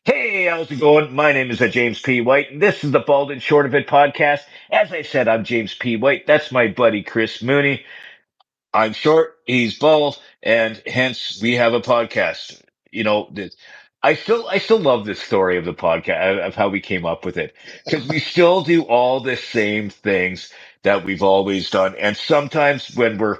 Hey, how's it going? My name is James P. White, and this is the Bald and Short of It podcast. As I said, I'm James P. White. That's my buddy Chris Mooney. I'm short, he's bald, and hence we have a podcast. You know, I still love this story of the podcast of how we came up with it because we still do all the same things that we've always done, and sometimes when we're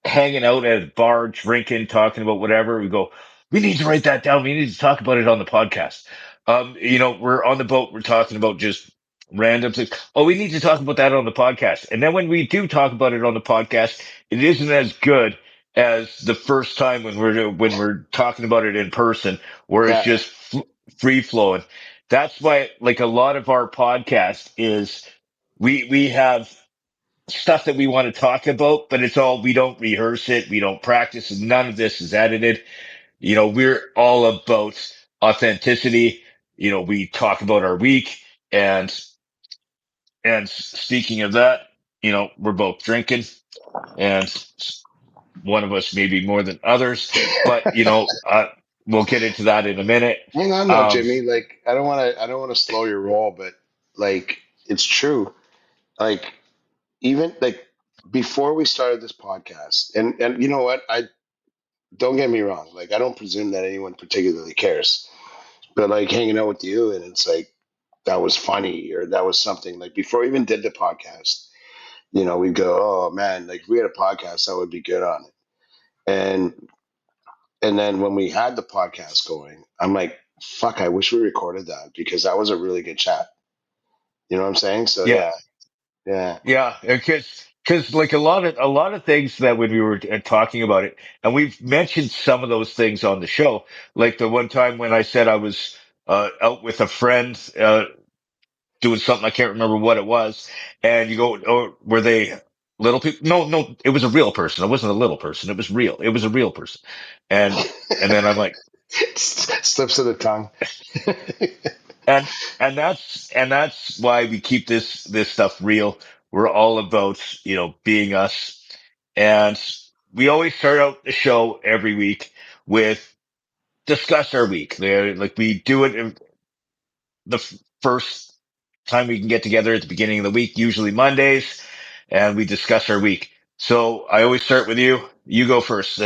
hanging out at a bar, drinking, talking about whatever. We go, we need to write that down. We need to talk about it on the podcast. We're on the boat. We're talking about just random things. Oh, we need to talk about that on the podcast. And then when we do talk about it on the podcast, it isn't as good as the first time when we're talking about it in person, where it's Yeah, just free flowing. That's why, like a lot of our podcast is, we have stuff that we want to talk about, but it's all, we don't rehearse it, we don't practice, and none of this is edited. We're all about authenticity. We talk about our week, and speaking of that, we're both drinking, and one of us maybe more than others, but we'll get into that in a minute. hang on though, Um, Jimmy. Like, I don't want to slow your roll, but like, it's true. Like, even like before we started this podcast, and you know what? I don't get me wrong. Like, I don't presume that anyone particularly cares, but like hanging out with you, and it's like that was funny or that was something. Like before we even did the podcast, we'd go, oh man, like if we had a podcast, that would be good on it. And then when we had the podcast going, I'm like, fuck, I wish we recorded that because that was a really good chat. You know what I'm saying? So yeah, yeah, yeah. Yeah, because like a lot of things that when we were talking about it, and we've mentioned some of those things on the show, like the one time when I said I was out with a friend doing something, I can't remember what it was, and you go, "Oh, were they little people?" No, no, it was a real person. It wasn't a little person. It was real. It was a real person, and then I'm like, Slips of the tongue. and and that's why we keep this stuff real. We're all about being us. And we always start out the show every week with discuss our week. Like we do it in the first time we can get together at the beginning of the week, usually Mondays, and we discuss our week. So I always start with you. You go first.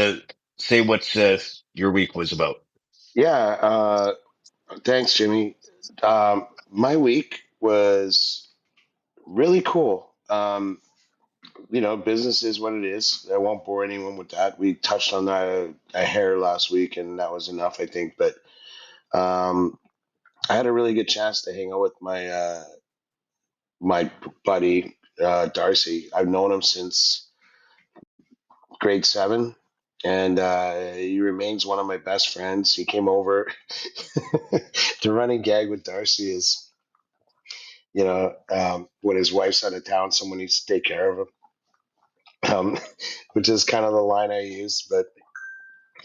Say what your week was about. Yeah. Thanks, Jimmy. My week was really cool. Business is what it is. I won't bore anyone with that. We touched on that a hair last week, and that was enough, I think. But um, I had a really good chance to hang out with my buddy Darcy. I've known him since grade seven, and he remains one of my best friends. He came over. The running gag with Darcy is, when his wife's out of town, someone needs to take care of him, which is kind of the line I use. But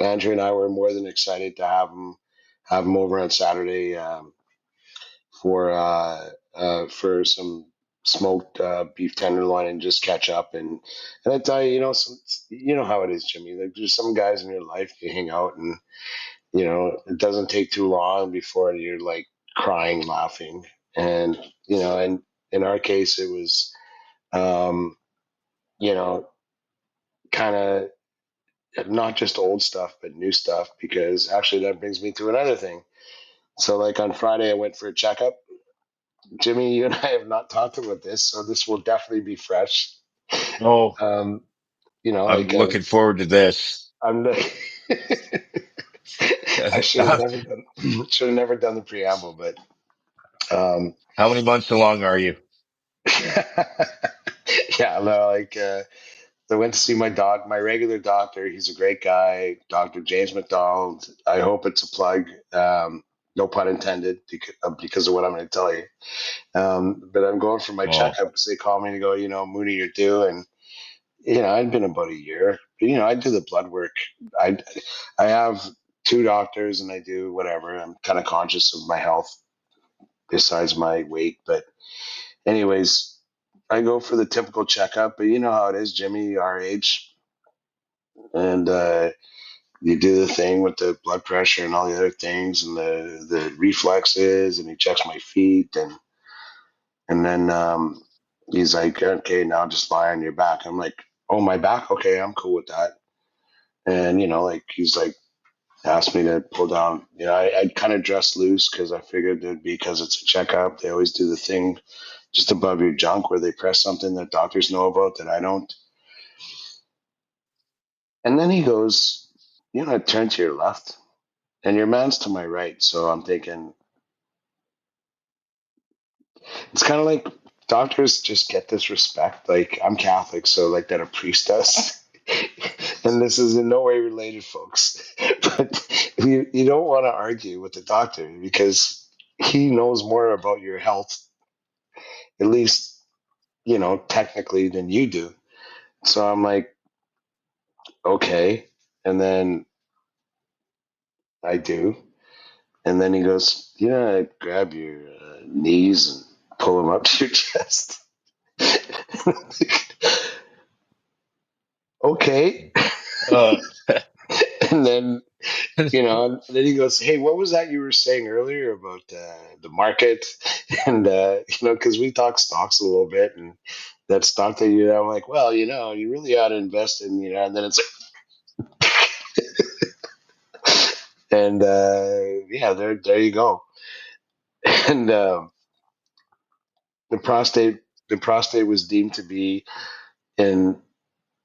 Andrew and I were more than excited to have him over on Saturday for some smoked beef tenderloin and just catch up. And I tell you, you know how it is, Jimmy. Like there's some guys in your life you hang out, and it doesn't take too long before you're like crying, laughing, and and in our case, it was um, you know kind of not just old stuff but new stuff, because actually that brings me to another thing. So like on Friday I went for a checkup. Jimmy, you and I have not talked about this, so this will definitely be fresh. Oh, Um, I'm like looking forward to this. I'm I should have How never done should have never done the preamble, but um, many months along are you? yeah, no, like I went to see my dog, my regular doctor. He's a great guy, Dr. James McDonald. I hope it's a plug. No pun intended, because of what I'm going to tell you. But I'm going for my Oh, checkup because they call me to go, Mooney, you're due. And, I'd been about a year. But, I do the blood work. I, I have two doctors and I do whatever. I'm kind of conscious of my health besides my weight. But, anyways, I go for the typical checkup. But you know how it is, Jimmy, our age. And you do the thing with the blood pressure and all the other things and the reflexes, and he checks my feet, and then he's like, okay, now just lie on your back. I'm like, oh, my back, okay, I'm cool with that. And like he's like asked me to pull down. I kind of dressed loose because I figured it'd be because it's a checkup. They always do the thing just above your junk where they press something that doctors know about that I don't. And then he goes, turn to your left, and your man's to my right. So I'm thinking, it's kind of like doctors just get this respect. Like, I'm Catholic, so like that a priest does. And this is in no way related, folks. But you don't want to argue with the doctor because he knows more about your health, at least, technically, than you do. So I'm like, okay. And then I do. And then he goes, grab your knees and pull them up to your chest. Okay. Uh, And then, then he goes, hey, what was that you were saying earlier about the market? And, because we talked stocks a little bit, and that stock that I'm like, well, you really ought to invest in, and then it's like, and yeah, there you go. And the prostate, the prostate was deemed to be in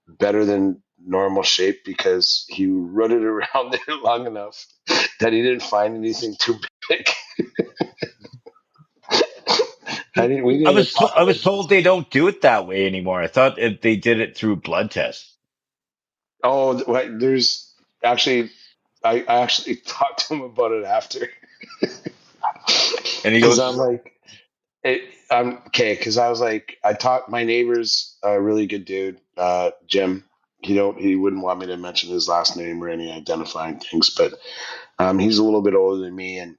better than normal shape because he rooted around there long enough that he didn't find anything too big. We didn't even talk I about was told they don't do it that way anymore. I thought they did it through blood tests. there's actually, I actually talked to him about it after And he because I'm goes, like, I'm okay. Because I was like, I talked, my neighbor's a really good dude, Jim. He wouldn't want me to mention his last name or any identifying things, but he's a little bit older than me, and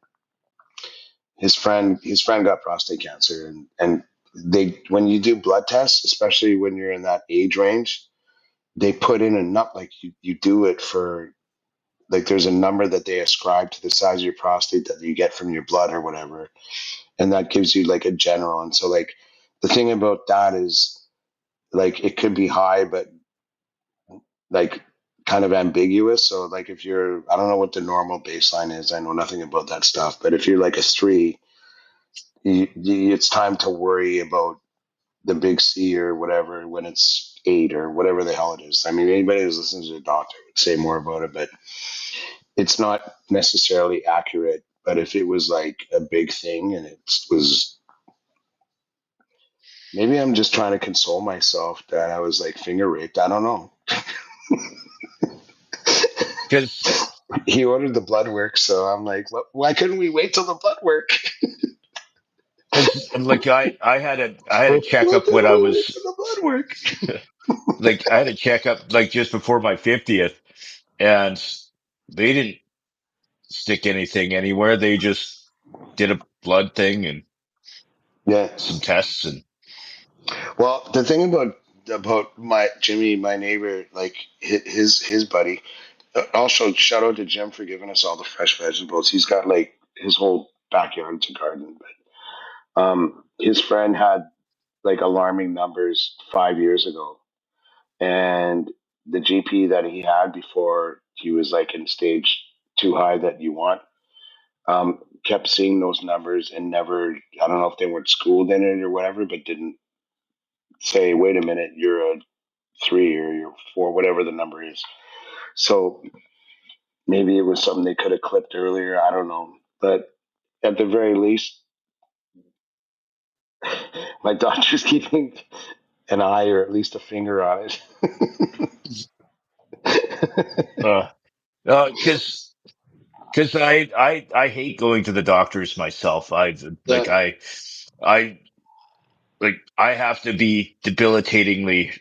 his friend got prostate cancer, and they, when you do blood tests, especially when you're in that age range, they put in a nut, like you do it for, like, there's a number that they ascribe to the size of your prostate that you get from your blood or whatever, and that gives you like a general. And so, like, the thing about that is, like, it could be high but like kind of ambiguous. So like, if you're, I don't know what the normal baseline is, I know nothing about that stuff, but if you're like a 3, it's time to worry about the big C or whatever when it's 8 or whatever the hell it is. I mean, anybody who's listening to a doctor would say more about it, but it's not necessarily accurate. But if it was like a big thing and it was, maybe I'm just trying to console myself that I was like finger raped. I don't know. because He ordered the blood work, so I'm like, why couldn't we wait till the blood work? like I had a Why checkup when couldn't I we wait was till the blood work? like I had a checkup like just before my 50th, and they didn't stick anything anywhere. They just did a blood thing and Yeah. some tests, and Well, the thing about my Jimmy, my neighbor, like his buddy. Also, shout out to Jim for giving us all the fresh vegetables. He's got like his whole backyard to garden. But his friend had like alarming numbers 5 years ago, and the GP that he had before he was like in stage too high that you want, kept seeing those numbers and never. I don't know if they weren't schooled in it or whatever, but didn't say, "Wait a minute, you're a 3 or you're 4, whatever the number is." So maybe it was something they could have clipped earlier. I don't know, but at the very least, my doctor's keeping an eye or at least a finger on it. uh, because I hate going to the doctors myself. Yeah, I I have to be debilitatingly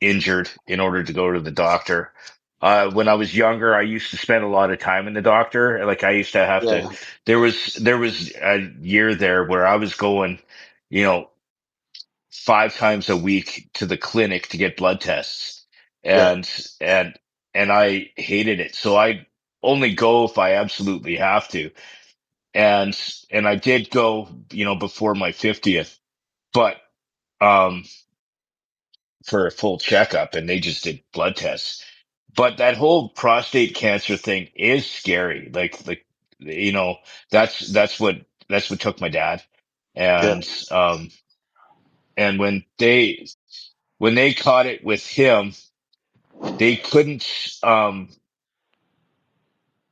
injured in order to go to the doctor. When I was younger, I used to spend a lot of time in the doctor. Like I used to have to, yeah, there was a year there where I was going, you know, 5 times a week to the clinic to get blood tests. yeah. And, and, and I hated it. So I only go if I absolutely have to. And and I did go, before my 50th, but um for a full checkup, and they just did blood tests. But that whole prostate cancer thing is scary. You know, that's what took my dad. Yeah. And and when they caught it with him, they couldn't um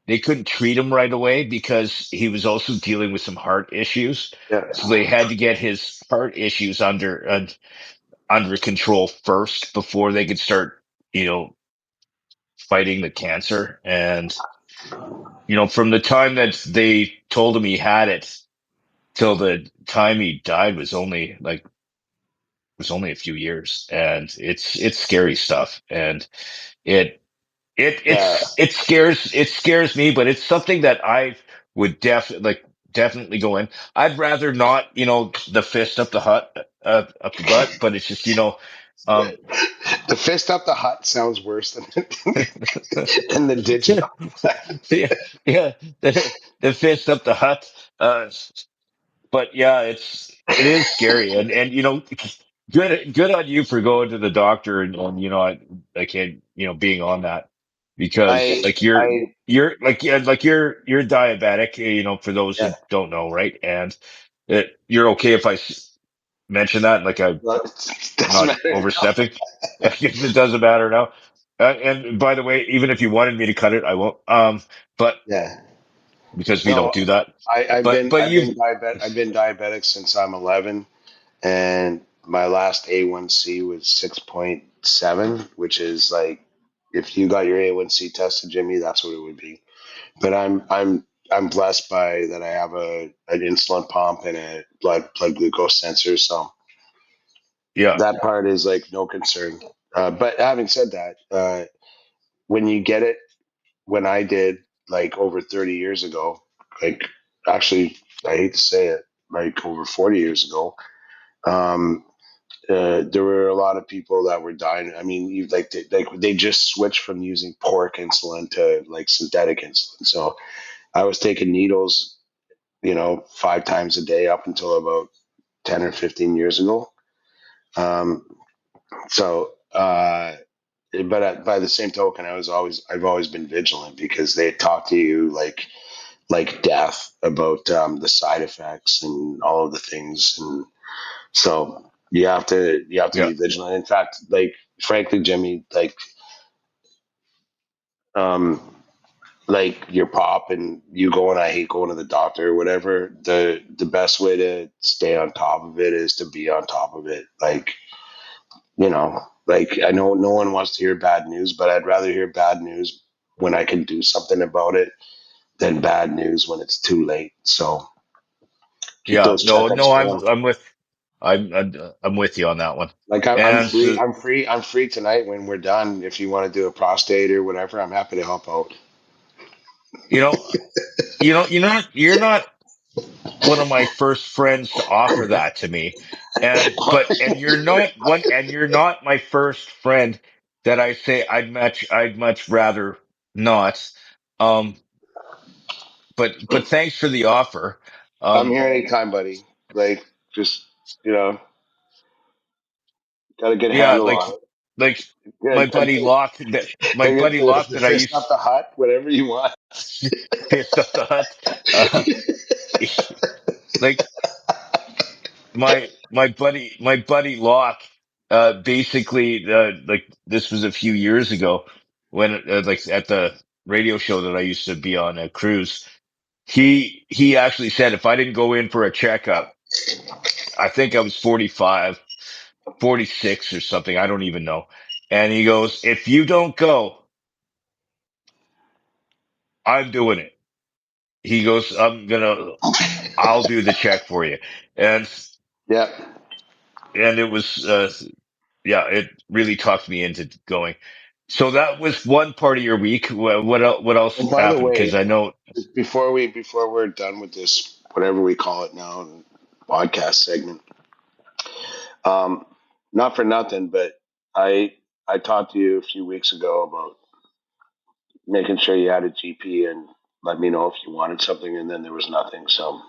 they couldn't treat him right away because he was also dealing with some heart issues. Yeah. So they had to get his heart issues under control first before they could start, you know, fighting the cancer. And, from the time that they told him he had it till the time he died was only a few years. And it's scary stuff. And it, Yeah. it scares me, but it's something that I would definitely go in. I'd rather not, the fist up the butt, but it's just, um, The fist up the hut sounds worse than than the digital. yeah, yeah, the fist up the hut. But yeah, it is scary, and good on you for going to the doctor, and I can't, being on that, because I like you're I you're like yeah, like you're diabetic, for those who yeah. don't know, right? And you're okay if I mention that, like I'm Well, it doesn't not matter now. overstepping. It doesn't matter now. And by the way, even if you wanted me to cut it, I won't. But Yeah. because we don't No, do that. I've But been but I've you've been diabetic. I've been diabetic since I'm 11, and my last A1C was 6.7, which is like if you got your A1C tested, Jimmy, that's what it would be. But I'm blessed by that. I have an insulin pump and a blood glucose sensor, so yeah that part is like no concern. But having said that, when you get it, when I did like over 30 years ago, like actually, I hate to say it, like over 40 years ago, um, there were a lot of people that were dying. I mean, they just switched from using pork insulin to like synthetic insulin. So I was taking needles, 5 times a day up until about 10 or 15 years ago. Um, so, but by the same token, I've always been vigilant because they talk to you like death about the side effects and all of the things, and so you have to yeah be vigilant. In fact, like frankly, Jimmy, um, like your pop and you going, I hate going to the doctor or whatever. The best way to stay on top of it is to be on top of it. Like I know no one wants to hear bad news, but I'd rather hear bad news when I can do something about it than bad news when it's too late. So keep yeah those no no checkups I'm going. I'm with I'm with you on that one. Like I'm And free. I'm free tonight when we're done. If you want to do a prostate or whatever, I'm happy to help out. you know you're not one of my first friends to offer that to me. And you're not my first friend that I say I'd much rather not. Um, but thanks for the offer. I'm Um, here anytime, buddy. Like just you know, got a good yeah, handle like on it. like my Good, good buddy thing. Locke that my Thing buddy the, Locke the that I fist up used the hut, whatever you want. pissed up the hut. Uh, like my buddy Locke, basically, like this was a few years ago when, like at the radio show that I used to be on, at Cruise. He actually said if I didn't go in for a checkup, I think I was 45, 46 or something. I don't even know. And he goes, if you don't go, I'm doing it. He goes, I'll do the check for you. And Yeah. and it was, yeah, it really talked me into going. So that was one part of your week. What And else by the happened? Because way, I know, before we're done with this, whatever we call it now, podcast segment, not for nothing, but I I talked to you a few weeks ago about. making sure you had a GP and let me know if you wanted something, and then there was nothing. So,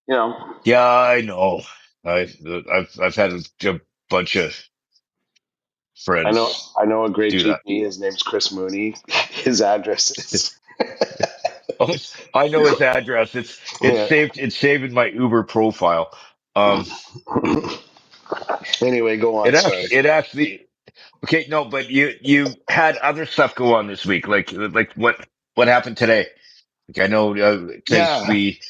you know, Yeah, I know. I've had a bunch of I know friends I know a great do that. GP. His name's Chris Mooney. His address is Oh, I know his address. yeah. It's saved in my Uber profile. Um, Anyway, go on. Sorry. it actually okay. No, but you had other stuff go on this week, like what happened today? Like I know because Yeah,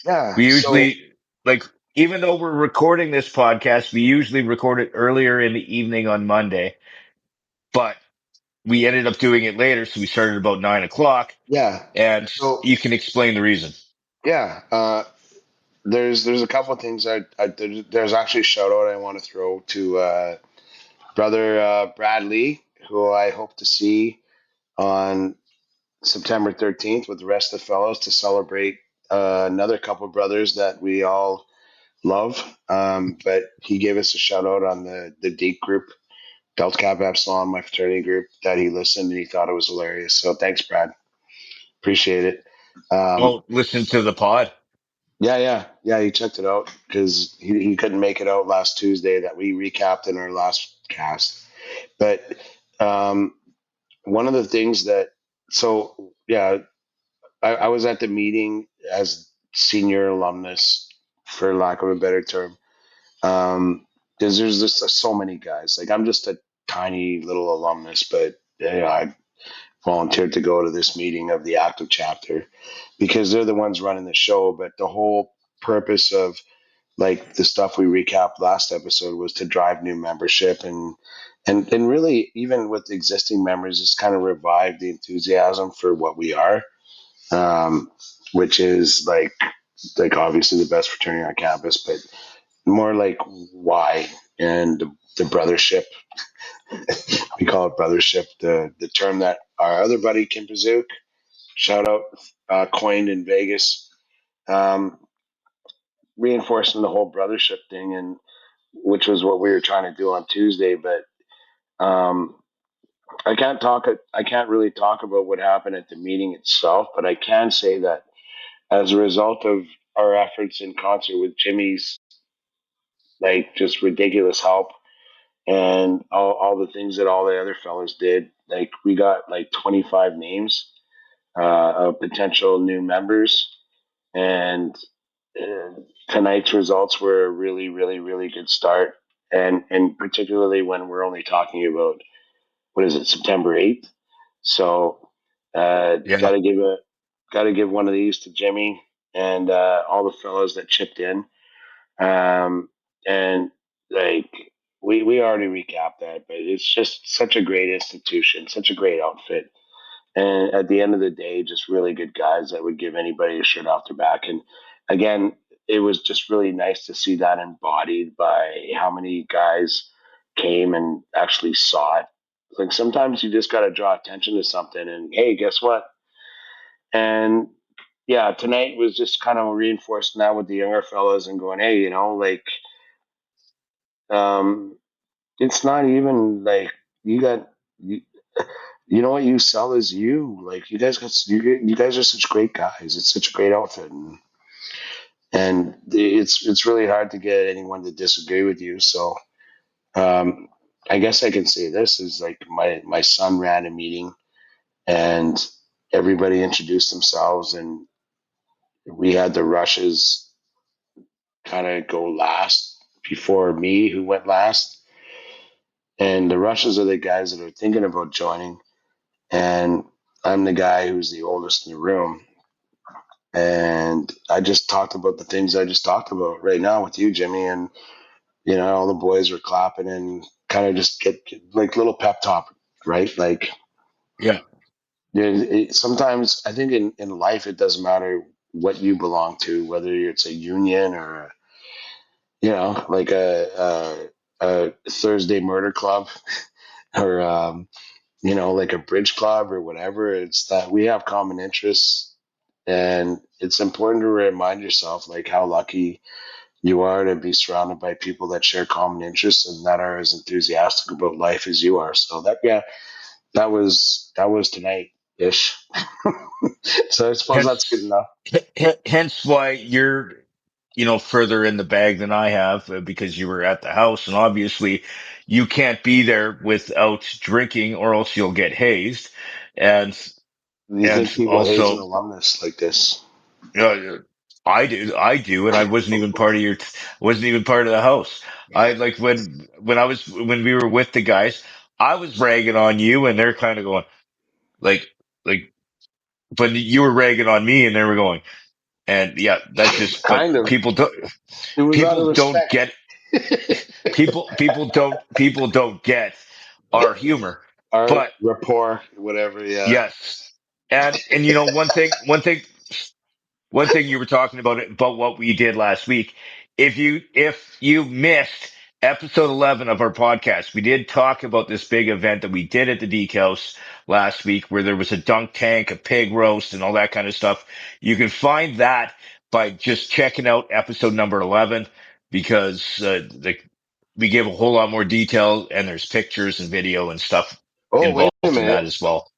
yeah. we So usually like even though we're recording this podcast, we usually record it earlier in the evening on Monday, but we ended up doing it later, so we started about 9 o'clock, yeah, and so you can explain the reason. yeah. There's a couple of things there's actually a shout out I want to throw to brother Brad Lee, who I hope to see on September 13th with the rest of the fellows to celebrate another couple of brothers that we all love. But he gave us a shout out on the Deep group, Delta Kappa Epsilon, my fraternity group, that he listened and he thought it was hilarious. So thanks, Brad. Appreciate it. Um, Oh, listen to the pod. yeah. He checked it out because he couldn't make it out last Tuesday that we recapped in our last cast. But um, one of the things that, so yeah, I was at the meeting as senior alumnus, for lack of a better term. Because there's just so many guys. Like I'm just a tiny little alumnus, but I volunteered to go to this meeting of the active chapter because they're the ones running the show. But the whole purpose of like the stuff we recapped last episode was to drive new membership and really even with existing members, just kind of revive the enthusiasm for what we are, um, which is like obviously the best fraternity on campus, but more like why and the brothership. We call it brothership, the term that our other buddy Kim Pazook, shout out, coined in Vegas, um, reinforcing the whole brothership thing, and which was what we were trying to do on Tuesday. But um, I can't really talk about what happened at the meeting itself, but I can say that as a result of our efforts in concert with Jimmy's like just ridiculous help and all the things that all the other fellas did, like we got like 25 names of potential new members, and uh, tonight's results were a really, really, really good start. And particularly when we're only talking about what is it, September 8th. So Yeah, got to give one of these to Jimmy and all the fellows that chipped in. And like we already recapped that, but it's just such a great institution, such a great outfit, and at the end of the day, just really good guys that would give anybody a shirt off their back. And again, it was just really nice to see that embodied by how many guys came and actually saw it. Like sometimes you just got to draw attention to something, and hey, guess what? And yeah, tonight was just kind of reinforcing that with the younger fellas and going, hey, like um, it's not even like you got you, you know what you sell is you. Like you guys are such great guys. It's such a great outfit, and it's really hard to get anyone to disagree with you. So um, I guess I can say this is like my son ran a meeting and everybody introduced themselves and we had the rushes kind of go last before me who went last, and the rushes are the guys that are thinking about joining, and I'm the guy who's the oldest in the room. And I just talked about the things I just talked about right now with you, Jimmy, and all the boys were clapping and kind of just get like little pep talk, right? Like yeah, sometimes I think in life it doesn't matter what you belong to, whether it's a union or like a Thursday murder club or like a bridge club or whatever. It's that we have common interests, and it's important to remind yourself like how lucky you are to be surrounded by people that share common interests and that are as enthusiastic about life as you are. So that, yeah, That was tonight ish. So I suppose that's good Hence, enough. hence why you're, further in the bag than I have because you were at the house, and obviously you can't be there without drinking, or else you'll get hazed, and Do you and think people haze an also, alumnus like this? uh, I do, and I wasn't even part of wasn't even part of the house. I like when we were with the guys, I was ragging on you, and they're kind of going like like, but you were ragging on me, and they were going. And yeah, that's just, but Kind of. It was out of people don't respect. get, people don't get our humor. Art, But rapport, whatever. Yeah. yes. And one thing you were talking about what we did last week. If you missed episode 11 of our podcast, we did talk about this big event that we did at the Deke House last week, where there was a dunk tank, a pig roast, and all that kind of stuff. You can find that by just checking out episode number 11 because we give a whole lot more detail, and there's pictures and video and stuff Oh, wait a involved in minute. that as well.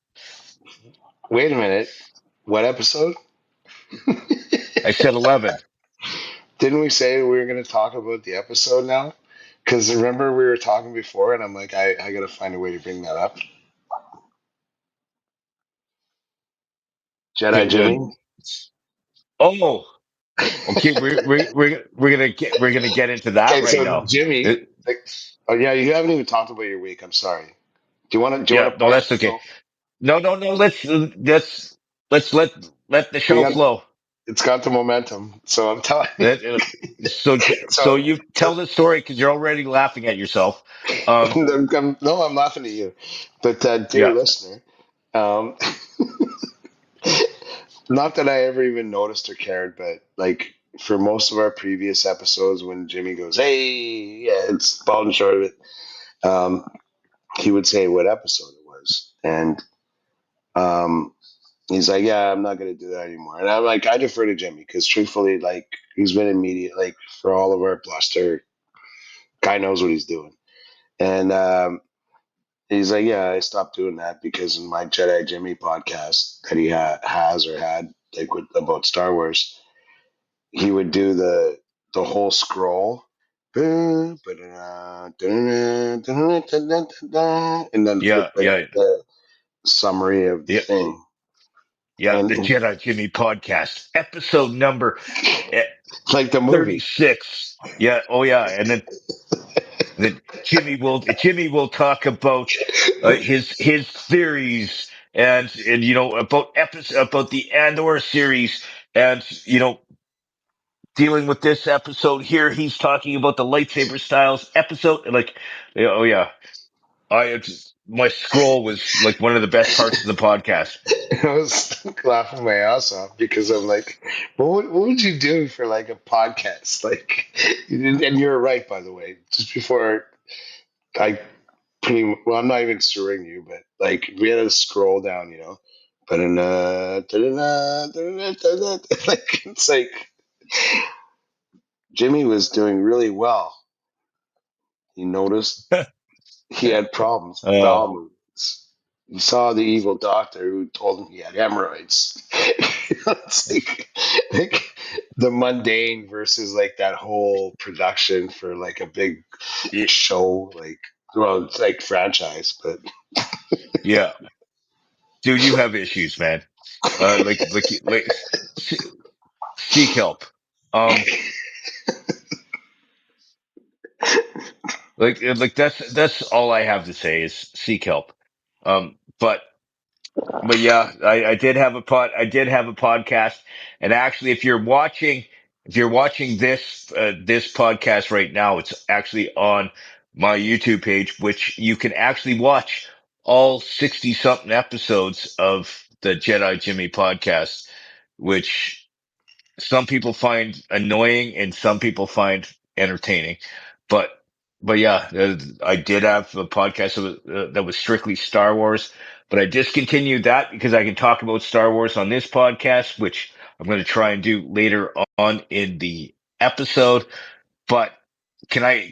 Wait a minute. What episode? I said 11. Didn't we say we were going to talk about the episode now? Because remember we were talking before, and I'm like, I got to find a way to bring that up. Jedi Jimmy. Oh, okay, we're gonna get into that Okay, right so now. Jimmy. It- Like, oh yeah, you haven't even talked about your week. I'm sorry. Do you want yeah, to no, punch? that's okay. So No. Let's let the we show got flow. it's got the momentum. So I'm telling you. Let, so So you so tell the story because you're already laughing at yourself. Um, no, I'm laughing at you, but dear yeah, listener, um, not that I ever even noticed or cared, but like for most of our previous episodes, when Jimmy goes, "Hey, yeah, it's bald and short of it," um, he would say what episode it was, and um, he's like, "Yeah, I'm not gonna do that anymore." And I'm like, I defer to Jimmy because truthfully, like he's been in media, like for all of our bluster, guy knows what he's doing, and he's like, "Yeah, I stopped doing that because in my Jedi Jimmy podcast that he has or had, like about Star Wars, he would do the whole scroll, and then put yeah, like yeah, the summary of the yeah, thing, yeah. and, The and Jedi Jimmy podcast, episode number eh, like the movie. 36. Yeah, oh yeah, and then Jimmy will talk about his theories and about the Andor series, and dealing with this episode here, he's talking about the lightsaber styles episode. Like, yeah, oh yeah, my scroll was like one of the best parts of the podcast. I was laughing my ass off because I'm like, what would you do for like a podcast? Like, and you're right, by the way. Just before I well, I'm not even suing you, but like we had to scroll down, but like it's like Jimmy was doing really well. He noticed he had problems with uh, bowel movements. He saw the evil doctor who told him he had hemorrhoids. It's like the mundane versus like that whole production for like a big y- show, like well, it's like franchise, but yeah, dude, you have issues, man. Like seek help. Um, like that's all I have to say is seek help. But yeah, I did have a podcast, and actually, if you're watching this podcast right now, it's actually on my YouTube page, which you can actually watch all 60 something episodes of the Jedi Jimmy podcast, which some people find annoying and some people find entertaining. But yeah, I did have a podcast that was strictly Star Wars, but I discontinued that because I can talk about Star Wars on this podcast, which I'm going to try and do later on in the episode. But can I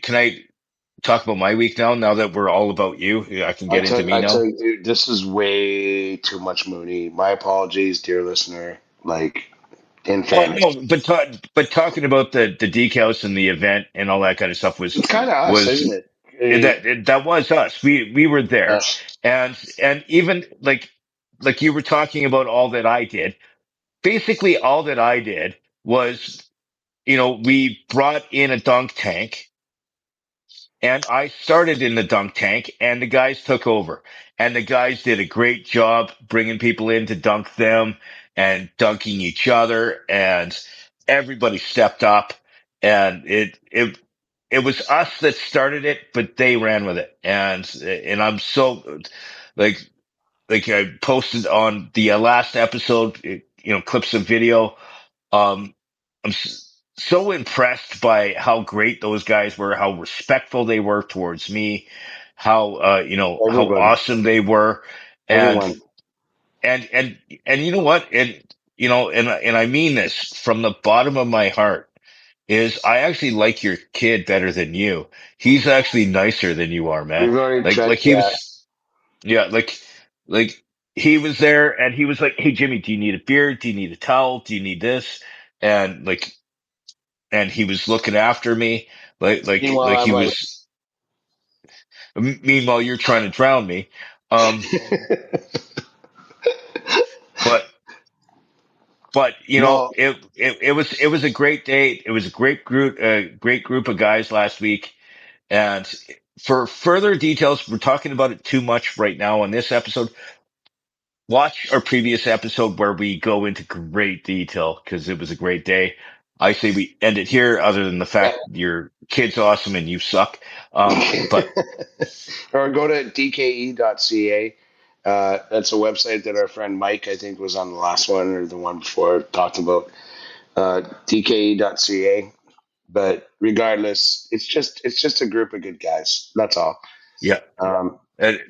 talk about my week now. Now that we're all about you, yeah, I can get into me I now. took, dude, this is way too much Mooney. My apologies, dear listener. Like, in Oh fairness, no, but talking about the decals and the event and all that kind of stuff it's kind of us, was isn't it? I mean, that was us. We were uh, there, and even like you were talking about all that I did. Basically, all that I did was, we brought in a dunk tank, and I started in the dunk tank, and the guys took over. And the guys did a great job bringing people in to dunk them and dunking each other. And everybody stepped up. And it was us that started it, but they ran with it. And I'm so like, I posted on the last episode, clips of video. um, so impressed by how great those guys were, how respectful they were towards me, how how everybody, awesome they were, and everyone. and and you know what, and I mean this from the bottom of my heart. Is I actually like your kid better than you. He's actually nicer than you are, man. We've already Like checked he that. was, yeah, like he was there and he was like, "Hey Jimmy, do you need a beer? Do you need a towel? Do you need this?" And and he was looking after me Meanwhile, like I'm he like, was. Meanwhile, you're trying to drown me. Um, but no, it was a great day. It was a great group of guys last week. And for further details, we're talking about it too much right now on this episode. Watch our previous episode where we go into great detail because it was a great day. I say we end it here, other than the yeah. fact your kid's awesome and you suck. But Or go to dke.ca. That's a website that our friend Mike, I think, was on the last one or the one before, talked about. Dke.ca. But regardless, it's just a group of good guys. That's all. yeah, Um, and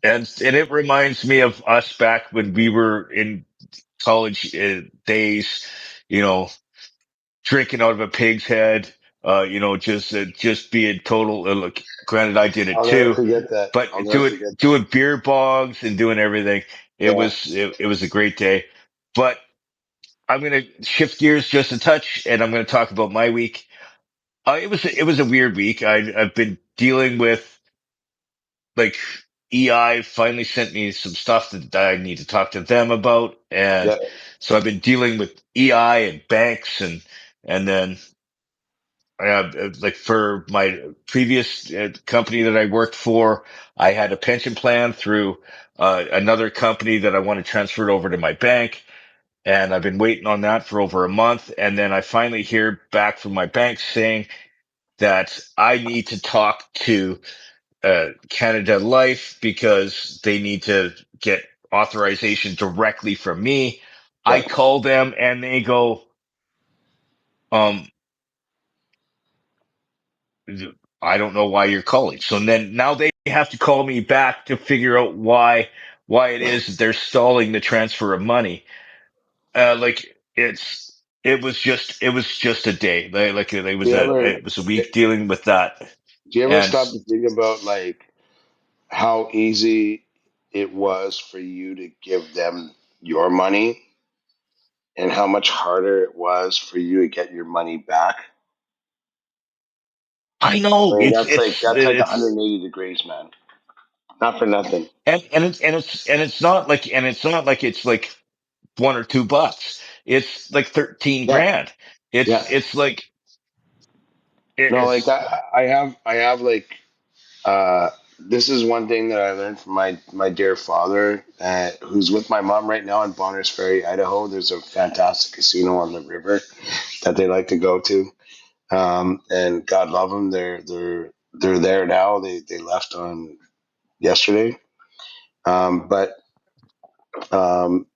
and it reminds me of us back when we were in college days, you know, drinking out of a pig's head, just being total. Look, granted, I did it I'll never too, forget that. I'll but never forget that. doing beer bongs and doing everything. Yeah. It was a great day. But I'm gonna shift gears just a touch, and I'm gonna talk about my week. It was a weird week. I've been dealing with like EI finally sent me some stuff that I need to talk to them about, and Yeah. so I've been dealing with EI and banks, and then like for my previous company that I worked for, I had a pension plan through another company that I want to transfer it over to my bank. And I've been waiting on that for over a month. And then I finally hear back from my bank saying that I need to talk to Canada Life because they need to get authorization directly from me. I Yeah. call them and they go, um, I don't know why you're calling. So then now they have to call me back to figure out why it is that they're stalling the transfer of money. Like it was just a day. Do you ever It was a week dealing with that. do you ever And stop to think about like how easy it was for you to give them your money and how much harder it was for you to get your money back? I I know mean, that's like it's 180 degrees, man. Not for nothing. and it's not like it's like $1 or $2. It's like 13 Yeah. grand. Yeah. It's like No, like it's I have like this is one thing that I learned from my dear father, who's with my mom right now in Bonners Ferry, Idaho. There's a fantastic casino on the river that they like to go to, and God love them. They're there now. They left on yesterday, but um,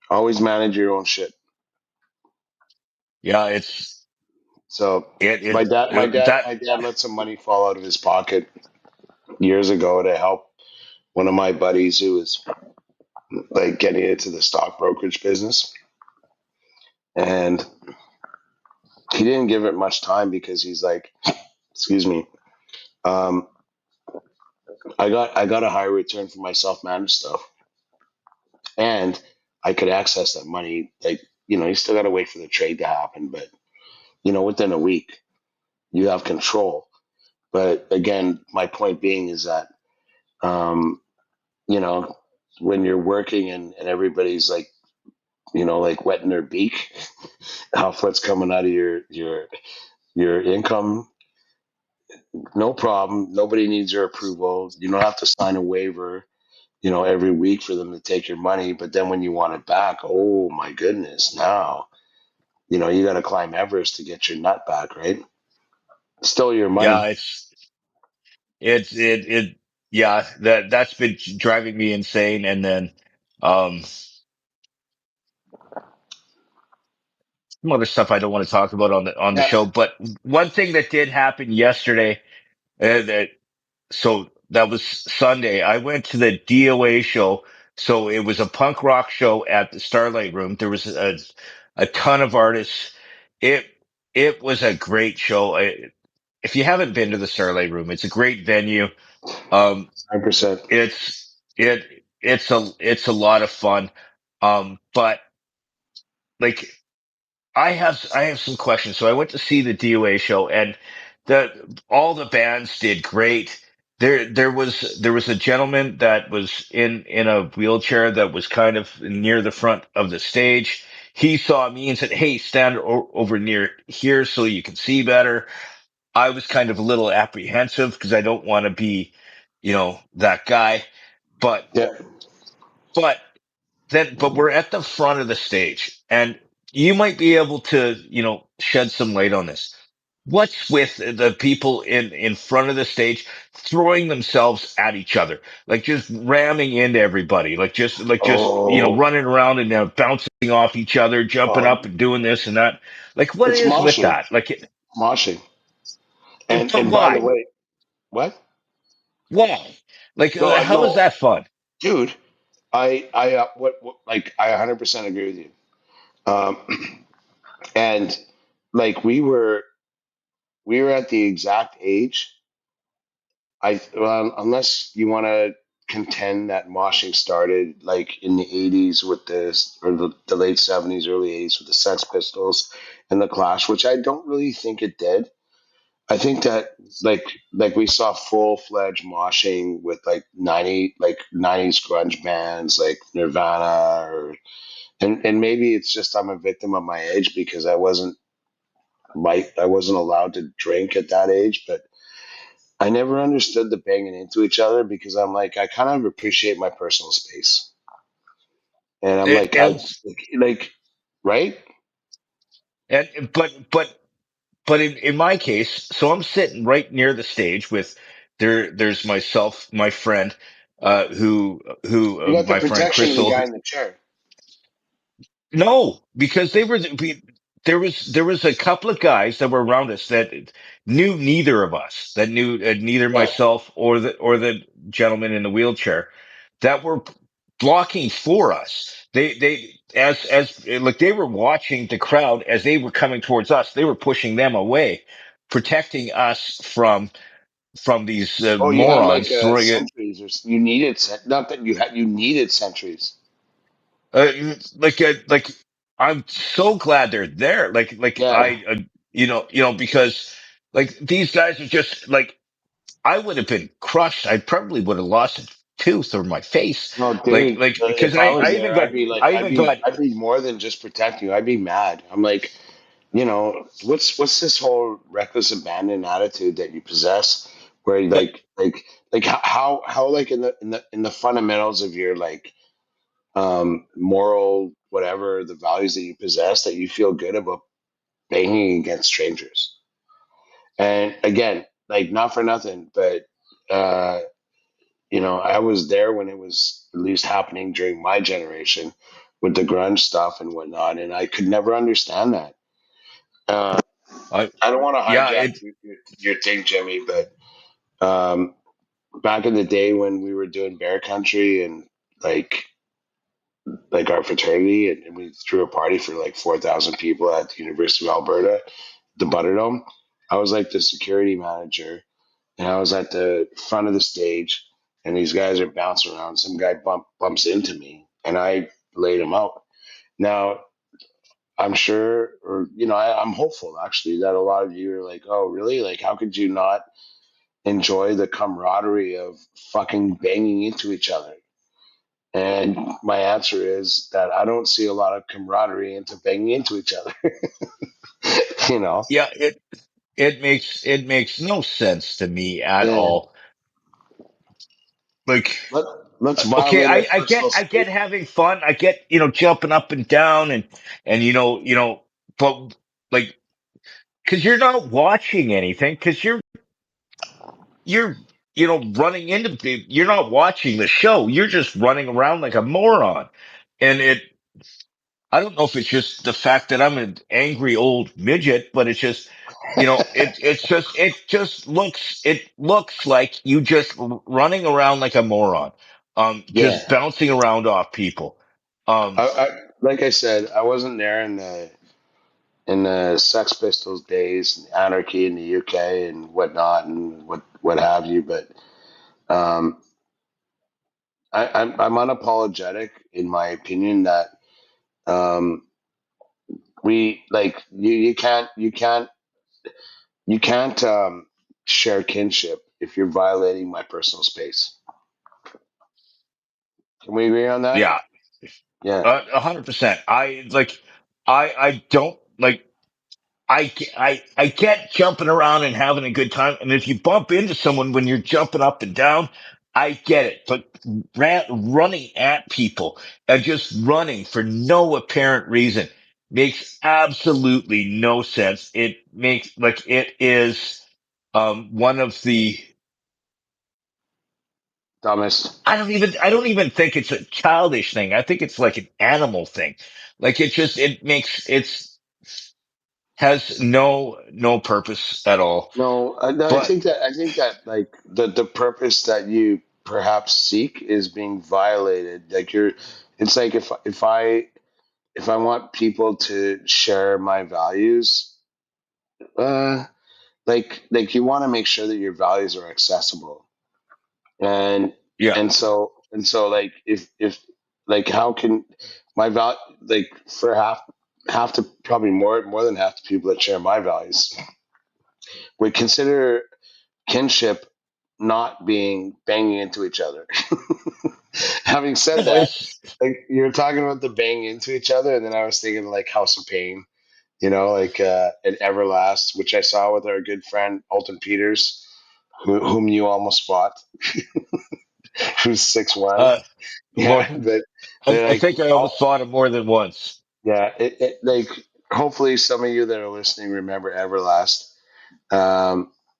always manage your own shit. yeah, it's So it that my dad let some money fall out of his pocket years ago to help one of my buddies who was like getting into the stock brokerage business, and he didn't give it much time because he's like, excuse me, Um, I got a higher return for my self managed stuff, and I could access that money. Like, you still got to wait for the trade to happen, but within a week you have control. But again, my point being is that um, you know when you're working and everybody's like like wetting their beak, off what's coming out of your income, no problem. Nobody needs your approval. You don't have to sign a waiver every week for them to take your money. But then when you want it back, oh my goodness, now, you got to climb Everest to get your nut back, right? Still your Yeah, money. it yeah, that's been driving me insane. And then um some other stuff I don't want to talk about on the Yeah. show. But one thing that did happen yesterday, that so that was Sunday. I went to the DOA show. So it was a punk rock show at the Starlight Room. There was a ton of artists. It it was a great show. If you haven't been to the Starlight Room, it's a great venue. Um, 100%. it's a lot of fun. But like I have some questions. So I went to see the DOA show, and the all the bands did great. There was a gentleman that was in a wheelchair that was kind of near the front of the stage. He saw me and said, "Hey, stand over near here so you can see better." I was kind of a little apprehensive because I don't want to be, that guy. But Yeah. but but we're at the front of the stage, and you might be able to, shed some light on this. What's with the people in front of the stage throwing themselves at each other, like just ramming into everybody, like just Oh, running around and bouncing off each other, jumping up oh, and doing this and that. Like, what it's is with moshing. that? Like, Moshing. And but by the why? way, what? Why? Like, No, how is no, that fun? dude. What like I 100% agree with you. Um, and like we were at the exact age. Well, unless you want to contend that moshing started like in the 80s with this, or the late 70s, early 80s with the Sex Pistols and the Clash, which I don't really think it did. I think that like we saw full fledged moshing with like 90s grunge bands like Nirvana, and maybe it's just I'm a victim of my age because I wasn't allowed to drink at that age, but I never understood the banging into each other because I'm like, I kind of appreciate my personal space. And I'm like, And like, right? and but in my case, so I'm sitting right near the stage with there's myself, my friend, You got the my friend protection of the Crystal. guy in the chair. No, because there was a couple of guys that were around us that knew neither of us, that knew neither Yeah. myself or the gentleman in the wheelchair, that were blocking for us. They as like they were watching the crowd as they were coming towards us. They were pushing them away, protecting us from these Oh, you had like morons throwing it. sentries, or you needed not that you needed sentries. Uh, like I'm so glad they're there. Like Yeah. because like these guys are just like I would have been crushed. I probably would have lost a tooth or my face. No, dude. Because If I was I even there, got I even got I'd be more than just protecting you. I'd be mad. I'm like, what's this whole reckless abandon attitude that you possess, where but like how like in the fundamentals of your like moral whatever the values that you possess that you feel good about banging against strangers. And again, like not for nothing, but uh I was there when it was at least happening during my generation with the grunge stuff and whatnot, and I could never understand that. Uh, I I don't want to yeah hijack your thing, Jimmy, but back in the day when we were doing Bear Country and like like our fraternity, and we threw a party for like 4,000 people at the University of Alberta, the Butterdome. I was like the security manager, and I was at the front of the stage, and these guys are bouncing around. Some guy bumps into me, and I laid him out. Now, I'm sure, or I'm hopeful actually that a lot of you are like, "Oh, really? Like, how could you not enjoy the camaraderie of fucking banging into each other?" And my answer is that I don't see a lot of camaraderie into banging into each other. you know? Yeah, it makes no sense to me at Yeah. all. Like, Let, let's okay, violate our I get personal I get space. having fun. I get, jumping up and down and but like, because you're not watching anything, because you're running into you're not watching the show. You're just running around like a moron. And I don't know if it's just the fact that I'm an angry old midget, but it's just, it looks like you just running around like a moron, Yeah. just bouncing around off people. Um, Like I said, I wasn't there in the Sex Pistols days, anarchy in the UK and whatnot, and what have you. But um, I'm unapologetic in my opinion that um, we like you can't share kinship if you're violating my personal space. Can we agree on that? yeah, Yeah. 100%. I don't like. I get jumping around and having a good time. And if you bump into someone when you're jumping up and down, I get it. But running at people and just running for no apparent reason makes absolutely no sense. It makes like it is one of the Dumbest. I don't even think it's a childish thing. I think it's like an animal thing. Like it has no purpose at all. No, I But think that like the purpose that you perhaps seek is being violated. Like it's like if I want people to share my values, uh, like you want to make sure that your values are accessible, and yeah, and so like if like how can my val like for half to probably more than half the people that share my values would consider kinship not being banging into each other. Having said no, that, it's like you're talking about the banging into each other, and then I was thinking like House of Pain, like an Everlast, which I saw with our good friend Alton Peters, whom you almost fought, who's 6'1". uh more. Yeah, but I like think I almost fought him more than once. yeah, like hopefully some of you that are listening remember Everlast,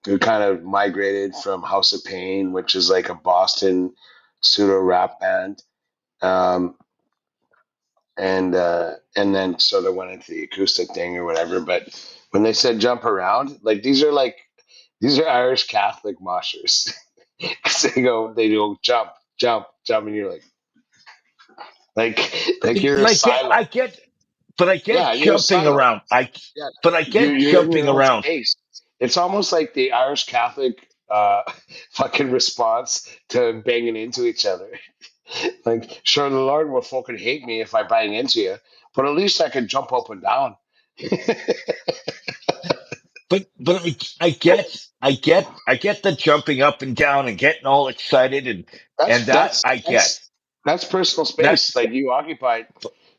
who kind of migrated from House of Pain, which is like a Boston pseudo rap band, um, and then sort of went into the acoustic thing or whatever. But when they said jump around, these are Irish Catholic moshers. 'Cause they go jump, jump, jump, and you're like you're silent. But I get Yeah, you're jumping silent. around. Yeah, But I you're get you're in jumping your own around. space. It's almost like the Irish Catholic fucking response to banging into each other. Like, sure, the Lord will fucking hate me if I bang into you, but at least I can jump up and down. But I get the jumping up and down and getting all excited and That's that that's I get. that's that's personal space. That's Like you occupied.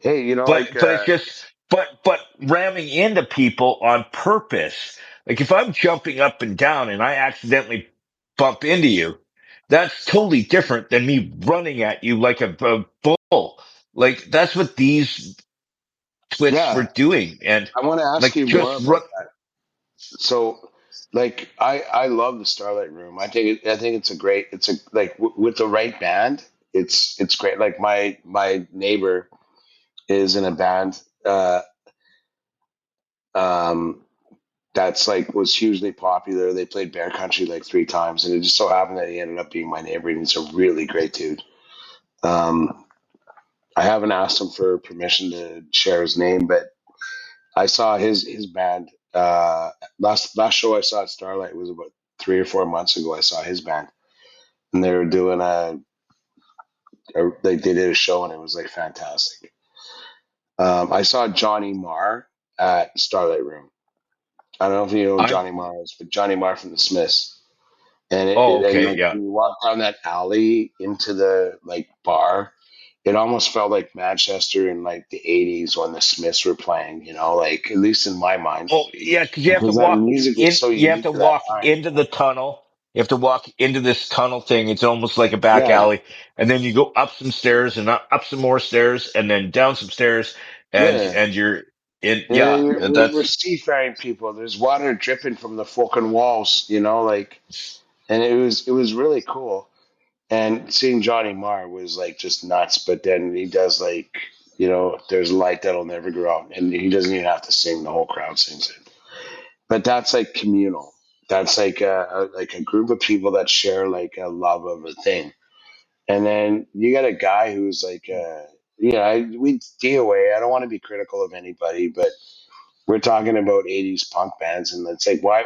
Hey, but it's just but ramming into people on purpose. Like if I'm jumping up and down and I accidentally bump into you, that's totally different than me running at you like a bull. Like that's what these twits were yeah. doing, and I want to ask like you more just run. about that. So, like, I love the Starlight Room. I think it's a great. It's a like with the right band. It's great. Like my neighbor is in a band. Um, that's like was hugely popular. They played Bear Country like 3 times, and it just so happened that he ended up being my neighbor, and he's a really great dude. Um, I haven't asked him for permission to share his name, but I saw his band last show I saw at Starlight was about 3 or 4 months ago. I saw his band, and they were doing like they did a show, and it was like fantastic. I saw Johnny Marr at Starlight Room. I don't know if you know who I'm Johnny Marr is, but Johnny Marr from the Smiths. And oh and okay, like yeah. when you walk down that alley into the like bar, it almost felt like Manchester in like the '80s when the Smiths were playing. Like at least in my mind, Oh yeah, because you have to because that walk music was in. so You have unique to to that walk time. into the tunnel. You have to walk into this tunnel thing. It's almost like a back Yeah, alley, and then you go up some stairs and up some more stairs, and then down some stairs, yeah. and you're in. Yeah, Yeah, we're that's. seafaring people. There's water dripping from the fucking walls, like, and it was really cool. And seeing Johnny Marr was like just nuts. But then he does like, there's light that'll never go out, and he doesn't even have to sing. The whole crowd sings it. But that's like communal. That's like a group of people that share like a love of a thing. And then you got a guy who's like, we DOA. I don't want to be critical of anybody, but we're talking about '80s punk bands, and it's like, why,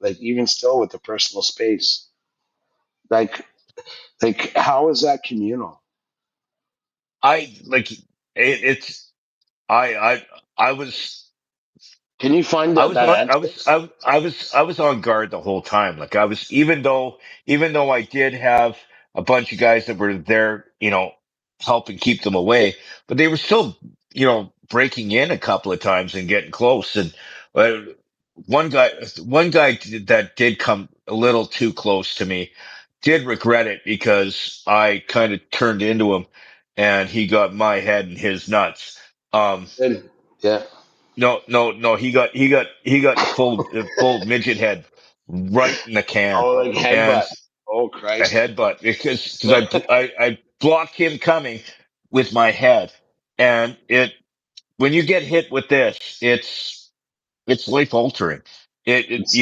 like, even still with the personal space, like, how is that communal? I like it's. I I was. Can you find I that was that on answer? I was on guard the whole time. Like I was even though I did have a bunch of guys that were there, helping keep them away, but they were still, breaking in a couple of times and getting close. And uh, one guy that did come a little too close to me did regret it because I kind of turned into him and he got my head and his nuts. Um, Good. Yeah. no. He got full midget head right in the can Oh, like and headbutt. Oh a Christ. headbutt because I blocked him coming with my head and when you get hit with this it's life altering. It It's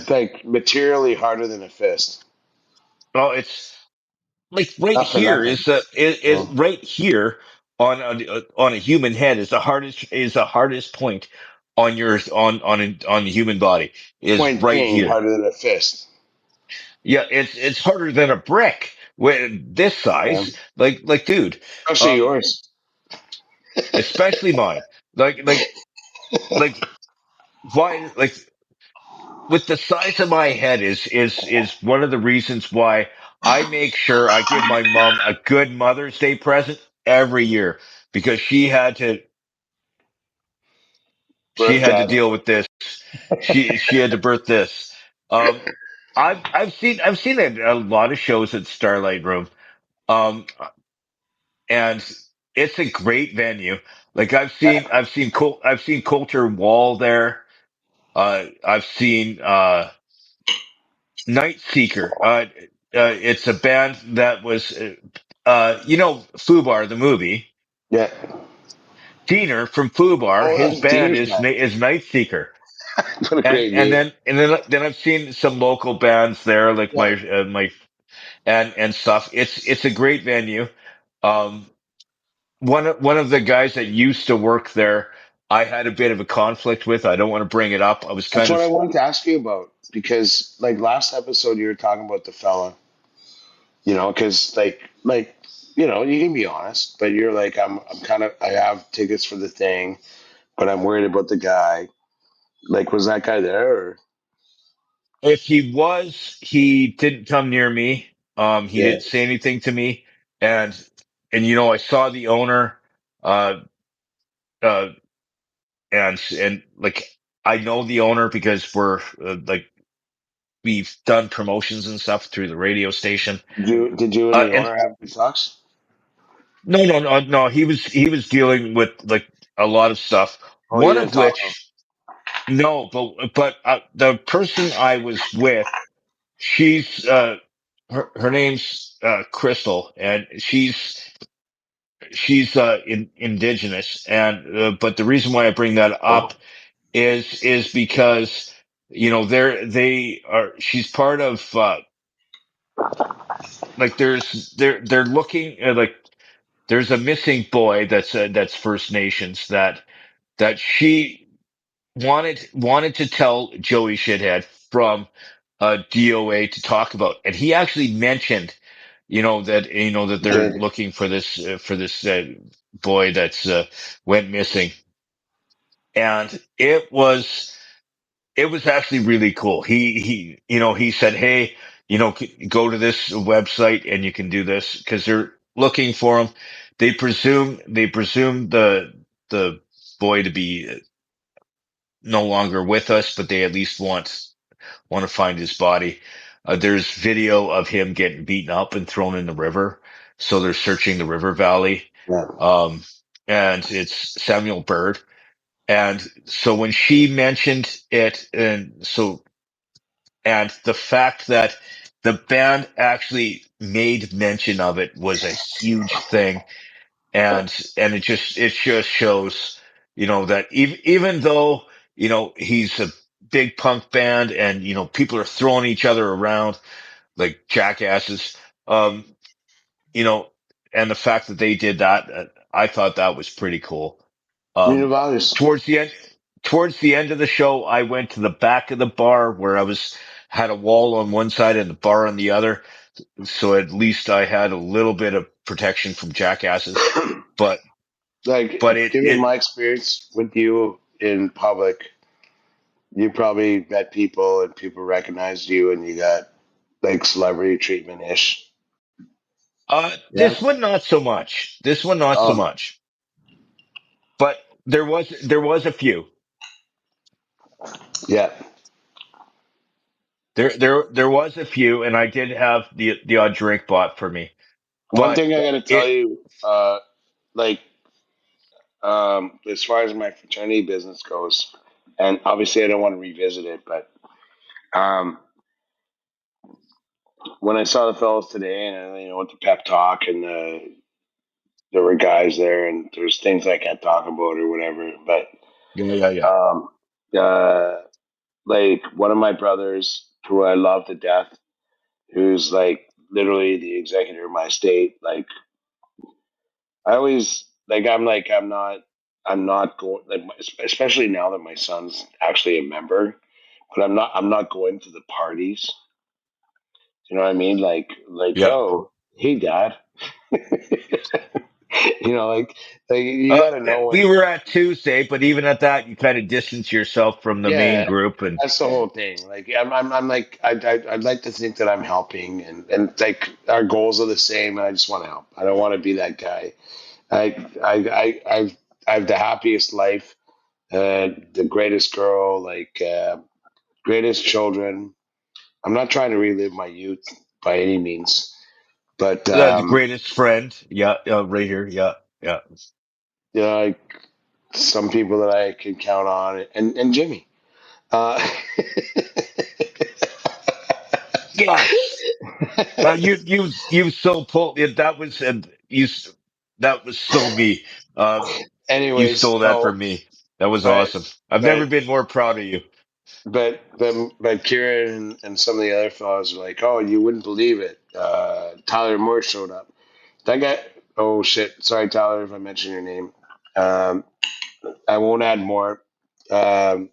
like materially harder than a fist. well it's like right Not for here nothing. is the is Oh. right here on a human head is the hardest point on your on the human body is Point right being here. harder than a fist. Yeah, it's harder than a brick when this Yeah. size. Like dude, Especially um, yours. especially mine. Like like like why like with the size of my head is one of the reasons why I make sure I give my mom a good Mother's Day present every year because she Birth had to that. deal with this. She had to birth this. Um, I've seen a lot of shows at Starlight Room. Um, and it's a great venue. Like I've seen Coulter Wall there. I've seen Night Seeker. It's a band that was Fubar the movie. Yeah. Diener from Fubar, Oh, his that's band Diener's band. is Night Seeker. What a great name. Then I've seen some local bands there, like Yeah. my and stuff. It's a great venue. Um, one of the guys that used to work there, I had a bit of a conflict with. I don't want to bring it up. I was That's kind what of I wanted to ask you about because, like, last episode you were talking about the fella, because you can be honest, but you're like, I'm kind of, I have tickets for the thing, but I'm worried about the guy. Like, was that guy there? Or? if he was, he didn't come near me. He Yeah. didn't say anything to me, and I saw the owner, uh, uh, and like I know the owner because we've done promotions and stuff through the radio station. Did you and the And owner have good talks? no. He was dealing with like a lot of stuff. Oh, you One didn't of talk to him. which, no, but the person I was with, she's her name's Crystal, and she's indigenous, and but the reason why I bring that up is because they are she's part of like they're looking like there's a missing boy that's First Nations that she wanted to tell Joey Shithead from. DOA to talk about, and he actually mentioned, that they're Did looking for this boy that's went missing, and it was actually really cool. He said, "Hey, go to this website and you can do this because they're looking for him. They presume the boy to be no longer with us, but they at least want to find his body. There's video of him getting beaten up and thrown in the river, so they're searching the river valley. yeah. Um, and it's Samuel Bird. And so when she mentioned it, and the fact that the band actually made mention of it was a huge thing. And it just shows, that even though, he's a big punk band and, people are throwing each other around like jackasses, um, you know, and the fact that they did that, I thought that was pretty cool. Community Um, values. towards the end, towards the end of the show, I went to the back of the bar where had a wall on one side and the bar on the other. So at least I had a little bit of protection from jackasses, but, Like, but it, given it, my experience with you in public, you probably met people and people recognized you and you got like celebrity treatment ish. Yeah. this one, not so much. This one, not so Um, much, but there was a few. yeah. There was a few, and I did have the odd drink bought for me, One but thing I got to tell it, you, like, as far as my fraternity business goes, and obviously I don't want to revisit it, but um, when I saw the fellows today and I went to pep talk and there were guys there and there's things I can't talk about or whatever, but yeah, yeah, yeah. um, uh, like one of my brothers who I love to death, who's like literally the executor of my estate. Like I always I'm not going like especially now that my son's actually a member, but I'm not going to the parties. You know what I mean? Like Yeah. oh hey dad, like you Uh, got to know we when. were at Tuesday, but even at that, you kind of distance yourself from the main Yeah, group, and that's the whole thing. Like I'm like I'd like to think that I'm helping and like our goals are the same and I just want to help. I don't want to be that guy. I have the happiest life, the greatest girl, greatest children. I'm not trying to relive my youth by any means, but the greatest friend. Yeah, right here. Yeah, yeah. like some people that I can count on, and Jimmy. Uh, Yes. You so pulled it. That was and you. That was so me. You Anyways, stole that no, from me. That was but awesome. I've but never been more proud of you. but Kieran and some of the other fellows were like, "Oh, you wouldn't believe it. Tyler Moore showed up. That guy. Oh shit! Sorry, Tyler, if I mention your name. Um, I won't add more. Um,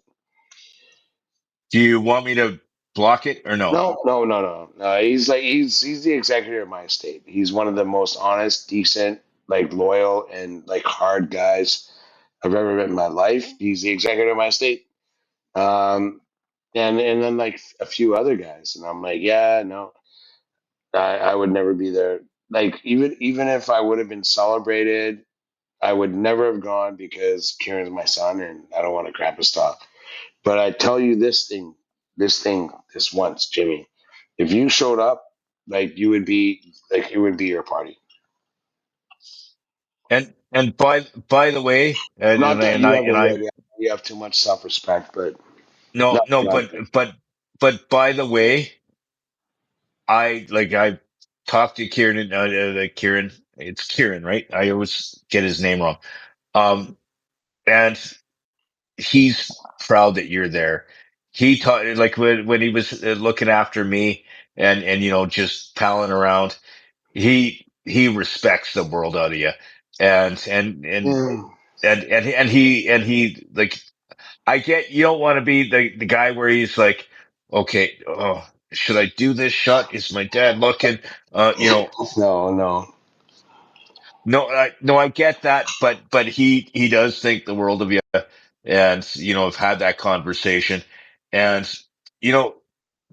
Do you want me to block it or no? no, no, no, no, no. He's the executor of my estate. He's one of the most honest, decent, like loyal, and like hard guys I've ever met in my life. He's the executor of my estate. Um, and then like a few other guys, and I'm like, yeah, no, I would never be there. Like even if I would have been celebrated, I would never have gone because Kieran's my son, and I don't want to crap his talk. But I tell you this once, Jimmy, if you showed up, like you would be like it would be your party. And by the way, Not that you ever and I would. Yeah. You have too much self respect, but no, no, no, not but but by the way, I talked to Kieran, Kieran. It's Kieran, right? I always get his name wrong. And he's proud that you're there. He taught like when he was looking after me and just palling around. He respects the world out of you, and and and mm, and he like I get you don't want to be the guy where he's like, okay, oh. should I do this shot? Is my dad looking? You know, No, no. no, no, I get that, but he does think the world of you, and have had that conversation, and you know,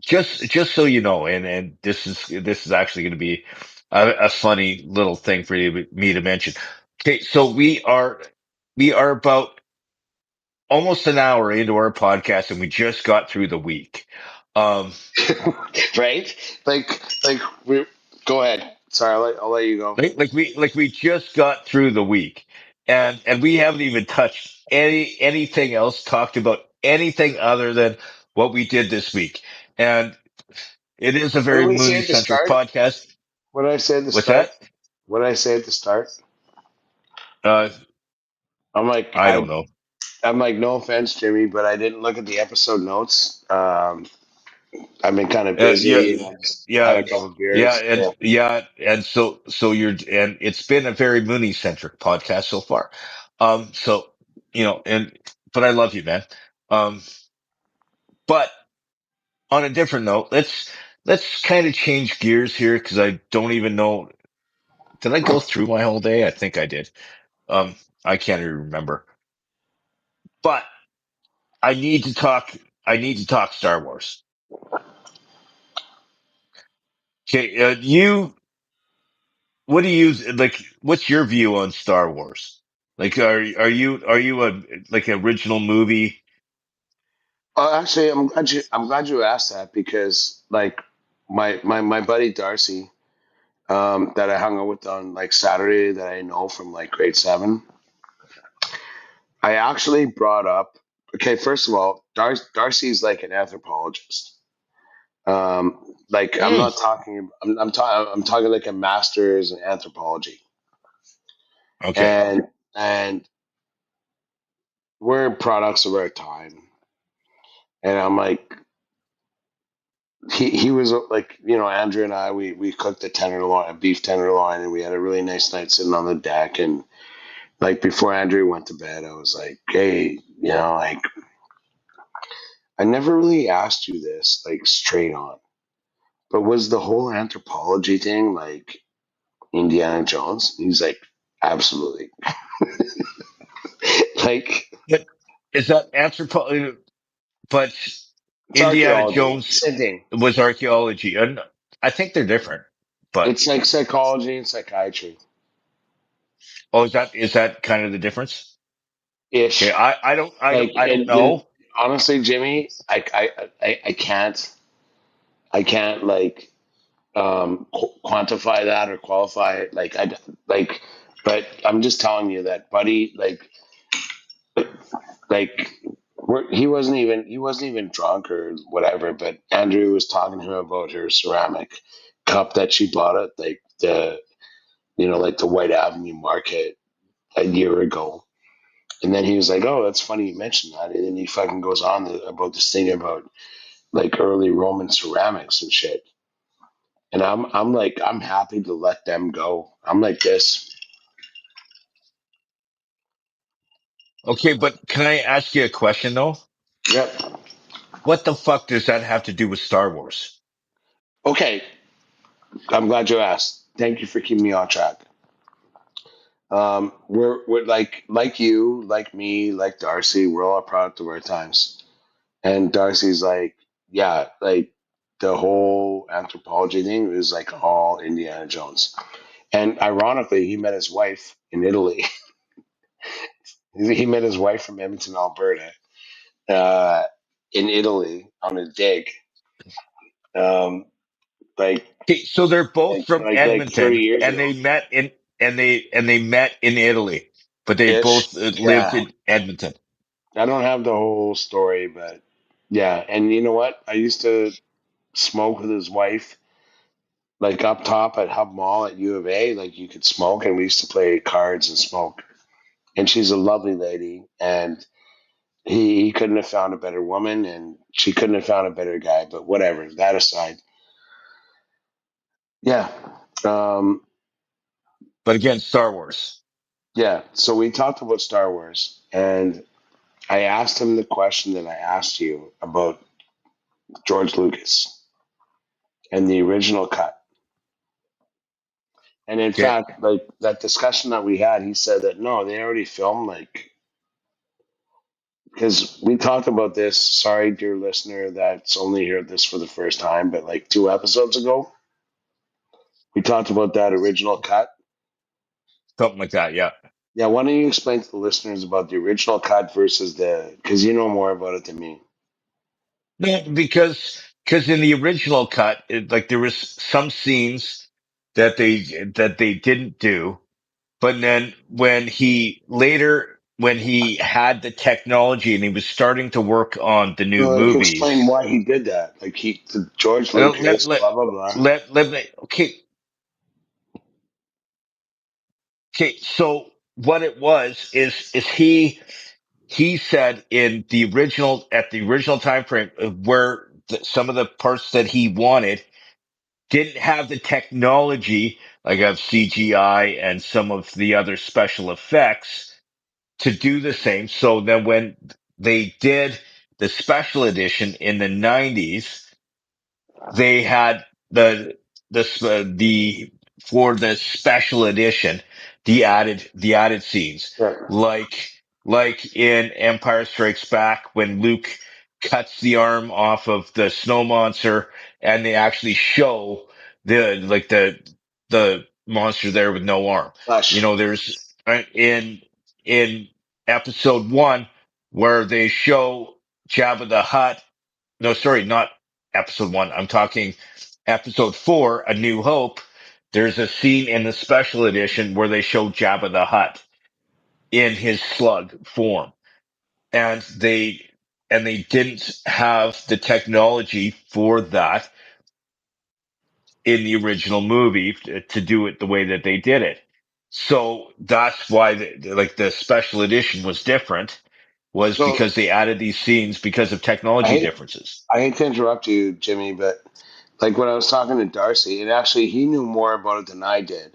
just so you know, and this is actually going to be a funny little thing for me to mention. Okay, so we are about almost an hour into our podcast, and we just got through the week. Um, Right? Like we go ahead. Sorry, I'll let you go. like we just got through the week, and we haven't even touched anything else, talked about anything other than what we did this week, and it is a What did very we say Mooney at the centric start? podcast. What did I say at the What's start? that? What did I say at the start? Uh, I'm like I I don't know. I'm like no offense, Jimmy, but I didn't look at the episode notes. I've been kind of Yeah, busy and I just had yeah, a couple yeah, beers. and Yeah. yeah, and so and it's been a very Mooney centric podcast so far. So and but I love you, man. Um, but on a different note, let's kind of change gears here because I don't even know. Did I go through my whole day? I think I did. Um, I can't even remember. But I need to talk. I need to talk Star Wars. Okay, what do you like? What's your view on Star Wars? Like, are you a like original movie? Actually, I'm glad you asked that because like my buddy Darcy, that I hung out with on like Saturday that I know from like grade seven. I actually brought up. Okay, first of all, Darcy's like an anthropologist. Like I'm Mm, not talking. I'm talking like a master's in anthropology, okay. and we're products of our time. And I'm like, he was like, Andrew and I, we cooked a beef tenderloin, and we had a really nice night sitting on the deck. And like before Andrew went to bed, I was like, hey, like I never really asked you this like straight on, but was the whole anthropology thing like Indiana Jones? And he's like, absolutely. Like But is that anthropology? But it's Indiana archaeology, Jones same thing. was archaeology, and I think they're different. But It's like psychology and psychiatry oh, is that kind of the difference? Okay, ish. I don't And know. honestly, Jimmy, I can't like quantify that or qualify it. Like, but I'm just telling you that, buddy. Like he wasn't even drunk or whatever. But Andrew was talking to him about her ceramic cup that she bought at like the White Avenue Market a year ago. And then he was like, "Oh, that's funny you mentioned that." And then he fucking goes on about this thing about like early Roman ceramics and shit. And I'm like, I'm happy to let them go. I'm like this. Okay, but can I ask you a question though? Yep. What the fuck does that have to do with Star Wars? Okay. I'm glad you asked. Thank you for keeping me on track. We're like you, like me, like Darcy. We're all a product of our times. And Darcy's like, yeah, like the whole anthropology thing is like all Indiana Jones. And ironically, he met his wife in Italy. He met his wife from Edmonton, Alberta, uh, in Italy on a dig. Um, like Okay, so they're both from like 30 Edmonton, years and ago. they met in Italy, but they Ish. both lived Yeah. in Edmonton. I don't have the whole story, but yeah. And you know what? I used to smoke with his wife, like up top at Hub Mall at U of A. Like you could smoke, and we used to play cards and smoke. And she's a lovely lady, and he couldn't have found a better woman, and she couldn't have found a better guy. But whatever. That aside, yeah. Um, But again, Star Wars. yeah. So we talked about Star Wars, and I asked him the question that I asked you about George Lucas. and the original cut. And in Okay. fact, like that discussion that we had, he said that no, they already filmed like because we talked about this. Sorry, dear listener, that's only heard this for the first time, but like 2 episodes ago, we talked about that original cut. Something like that. Yeah. Yeah, why don't you explain to the listeners about the original cut versus the because you know more about it than me. No, because in the original cut, like there was some scenes that they didn't do, but then when he had the technology and he was starting to work on the new No, like explain movies, why he did that. Like he, George let let Lucas, let blah blah blah. let me okay. Okay, so what it was is he said in the original at the original time frame where some of the parts that he wanted didn't have the technology like of CGI and some of the other special effects to do the same. So then when they did the special edition in the 90s, they had the for the special edition the added scenes Yeah, like like in Empire Strikes Back when Luke cuts the arm off of the snow monster and they actually show the monster there with no arm. You Flash. know, there's in episode 1 where they show Jabba the Hutt, no, sorry, not episode 1. I'm talking episode 4, A New Hope. There's a scene in the special edition where they show Jabba the Hutt in his slug form. And they didn't have the technology for that in the original movie to do it the way that they did it. So that's why like the special edition was different was So because they added these scenes because of I technology hate differences. I hate to interrupt you, Jimmy, but like when I was talking to Darcy, it actually he knew more about it than I did,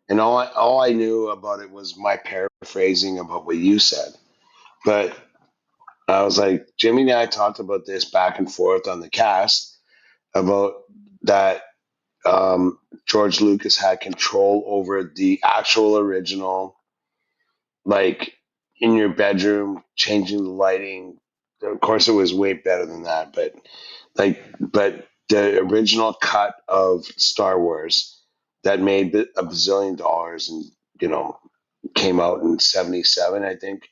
and all I knew about it was my paraphrasing about what you said. But I was like, Jimmy and I talked about this back and forth on the cast about that George Lucas had control over the actual original, like in your bedroom, changing the lighting. Of course, it was way better than that, but the original cut of Star Wars that made a bazillion dollars and you know came out in '77, I think.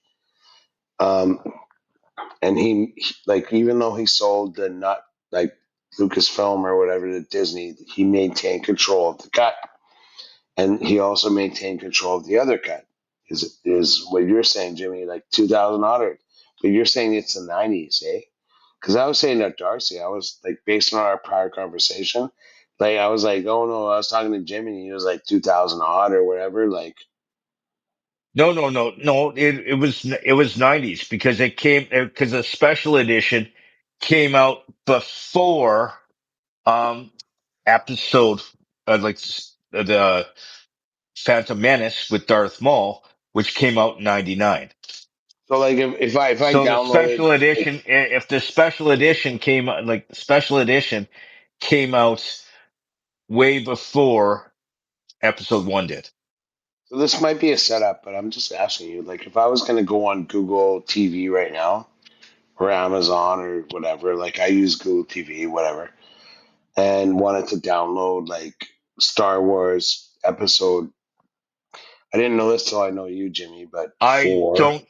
Um, and like even though he sold the not like Lucasfilm or whatever to Disney, he maintained control of the cut, and he also maintained control of the other cut. Is what you're saying, Jimmy? Like 2000 odd, but you're saying it's the '90s, eh? Because I was saying that Darcy, I was like based on our prior conversation, like I was like, oh no, I was talking to Jimmy, and he was like 2000 odd or whatever. Like, No. It was 90s because it came because the special edition came out before um episode the Phantom Menace with Darth Maul, which came out in 99. so like if I So the downloaded special if edition, if the special edition came out, like the special edition came out way before episode 1 did. so this might be a setup, but I'm just asking you, like if I was gonna go on Google TV right now or Amazon or whatever, like I use Google TV, whatever, and wanted to download like Star Wars episode. I didn't know this till I know you, Jimmy, but I four, don't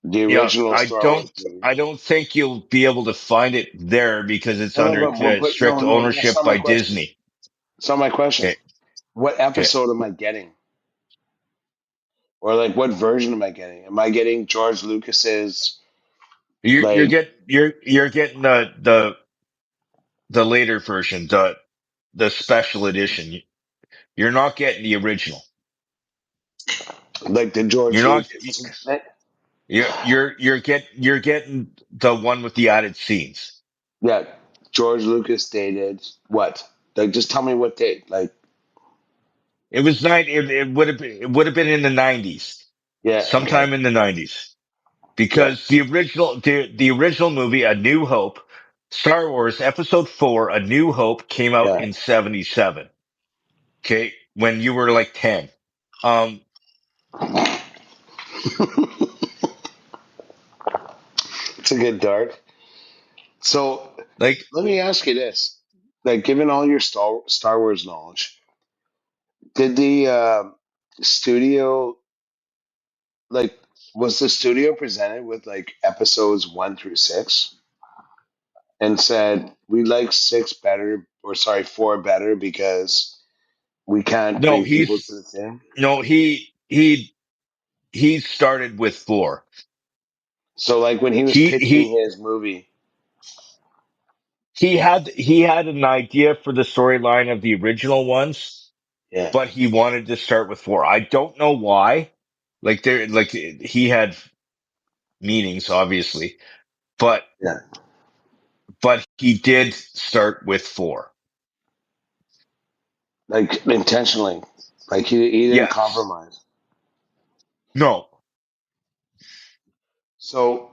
the Yeah, original Star Wars movie. I don't think you'll be able to find it there because it's No, no, under but strict no, that's ownership not my by question. Disney. That's not my question. Okay, What okay. episode am I getting? Or like what version am I getting? Am I getting George Lucas's like You're getting the later version, the special edition. You're not getting the original. like the George You're not Lucas? you're getting the one with the added scenes. Yeah, George Lucas dated what? Like just tell me what date. Like It would have been in the 90s, yeah, okay. sometime in the 90s. Yeah. Because the original movie, A New Hope, Star Wars Episode 4, A New Hope came out Yeah. in 77. Okay. When you were like 10. Um, It's a good dart. So like, let me ask you this: like, given all your Star Wars knowledge, did the studio like was the studio presented with like episodes 1 through 6 and said we like 6 better, or sorry, 4 better because we can't no, bring people to the same? no, he started with 4. So like when he was He, pitching he, his movie, he had an idea for the storyline of the original ones, yeah, but he wanted to start with 4. I don't know why. Like he had meanings, obviously, but, yeah, but he did start with 4. like intentionally, like he didn't Yes. compromise. No, So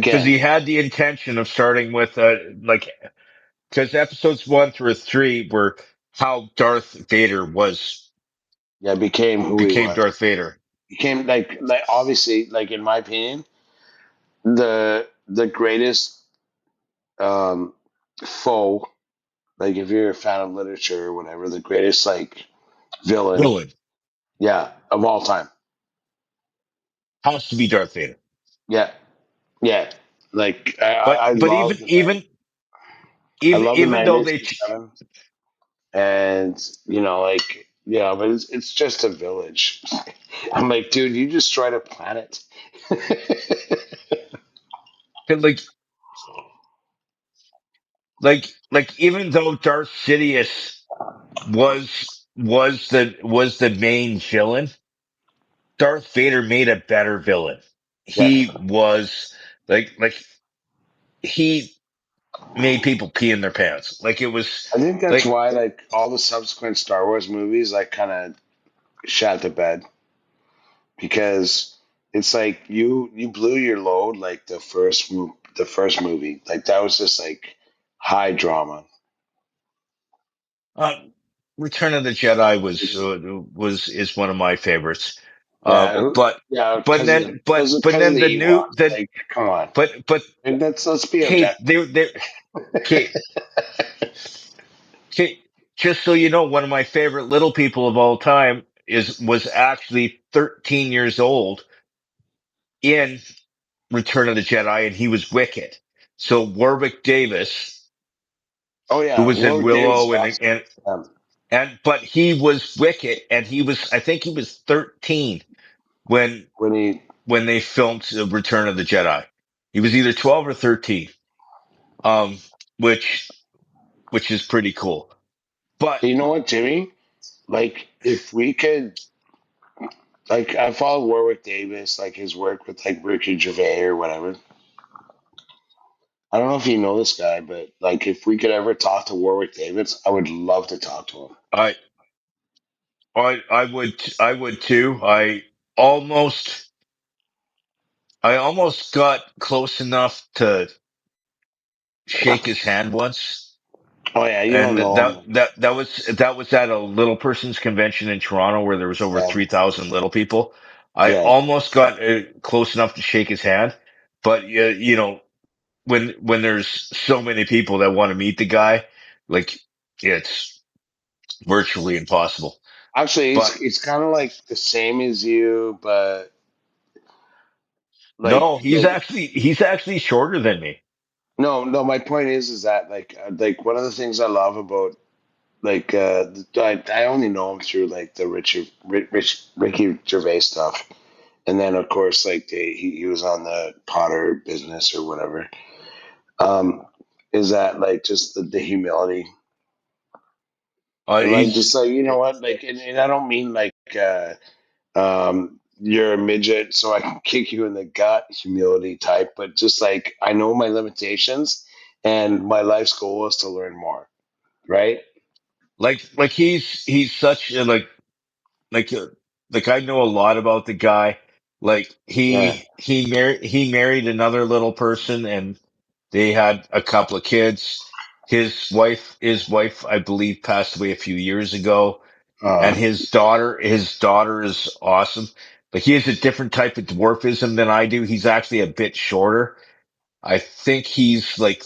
because again, he had the intention of starting with, like, because episodes 1 through 3 were how Darth Vader yeah, became who he became was. Darth Vader. Became like obviously, like in my opinion, the greatest um foe, like if you're a fan of literature or whatever, the greatest like villain, Villain yeah, of all time. has to be Darth Vader. Yeah, yeah. Like I But love the even though 987, and like but it's just a village. I'm like, dude, you destroyed a planet. like like even though Darth Sidious was the main villain, Darth Vader made a better villain. Yeah, He was like he made people pee in their pants. Like it was I think that's like why like all the subsequent Star Wars movies like kind of shot the bed, because it's like you blew your load like the first movie, like that was just like high drama. uh, Return of the Jedi It's was is one of my favorites. yeah, yeah, But then but because of then the the new Ewoks. then Like, come on, but and let's be Kate, objective. Kate, Kate, just so you know, one of my favorite little people of all time was actually 13 years old in Return of the Jedi, and he was Wicket. So Warwick Davis, Oh who yeah, was in Warwick Davis is Willow, awesome. but he was Wicket, and I think he was 13 when When he, they filmed Return of the Jedi. He was either 12 or 13, um, which is pretty cool. But you know what, Jimmy? Like, if we could, like, I follow Warwick Davis, like his work with like Ricky Gervais or whatever. I don't know if you know this guy, but like, if we could ever talk to Warwick Davis, I would love to talk to him. I I would too. Almost I almost got close enough to shake his hand once, Oh yeah, you and don't know him. that was at a little person's convention in Toronto where there was over Yeah, 3,000 little people. I yeah. almost got close enough to shake his hand, but you know, when there's so many people that want to meet the guy, like it's virtually impossible. Actually, But it's kind of like the same as you, but no, like he's actually shorter than me. no, no. My point is that like one of the things I love about I only know him through like the Ricky Gervais stuff, and then of course like he was on the Potter business or whatever. Um, is that like just the humility, and like just He's like you know what, like, and I don't mean like you're a midget so I can kick you in the gut humility type, but just like I know my limitations, and my life's goal is to learn more, right? he's such a like uh, like I know a lot about the guy. Like Yeah. he married another little person, They had a couple of kids. His wife, I believe, passed away a few years ago. And Uh, his daughter is awesome. But he has a different type of dwarfism than I do. He's actually a bit shorter. I think he's like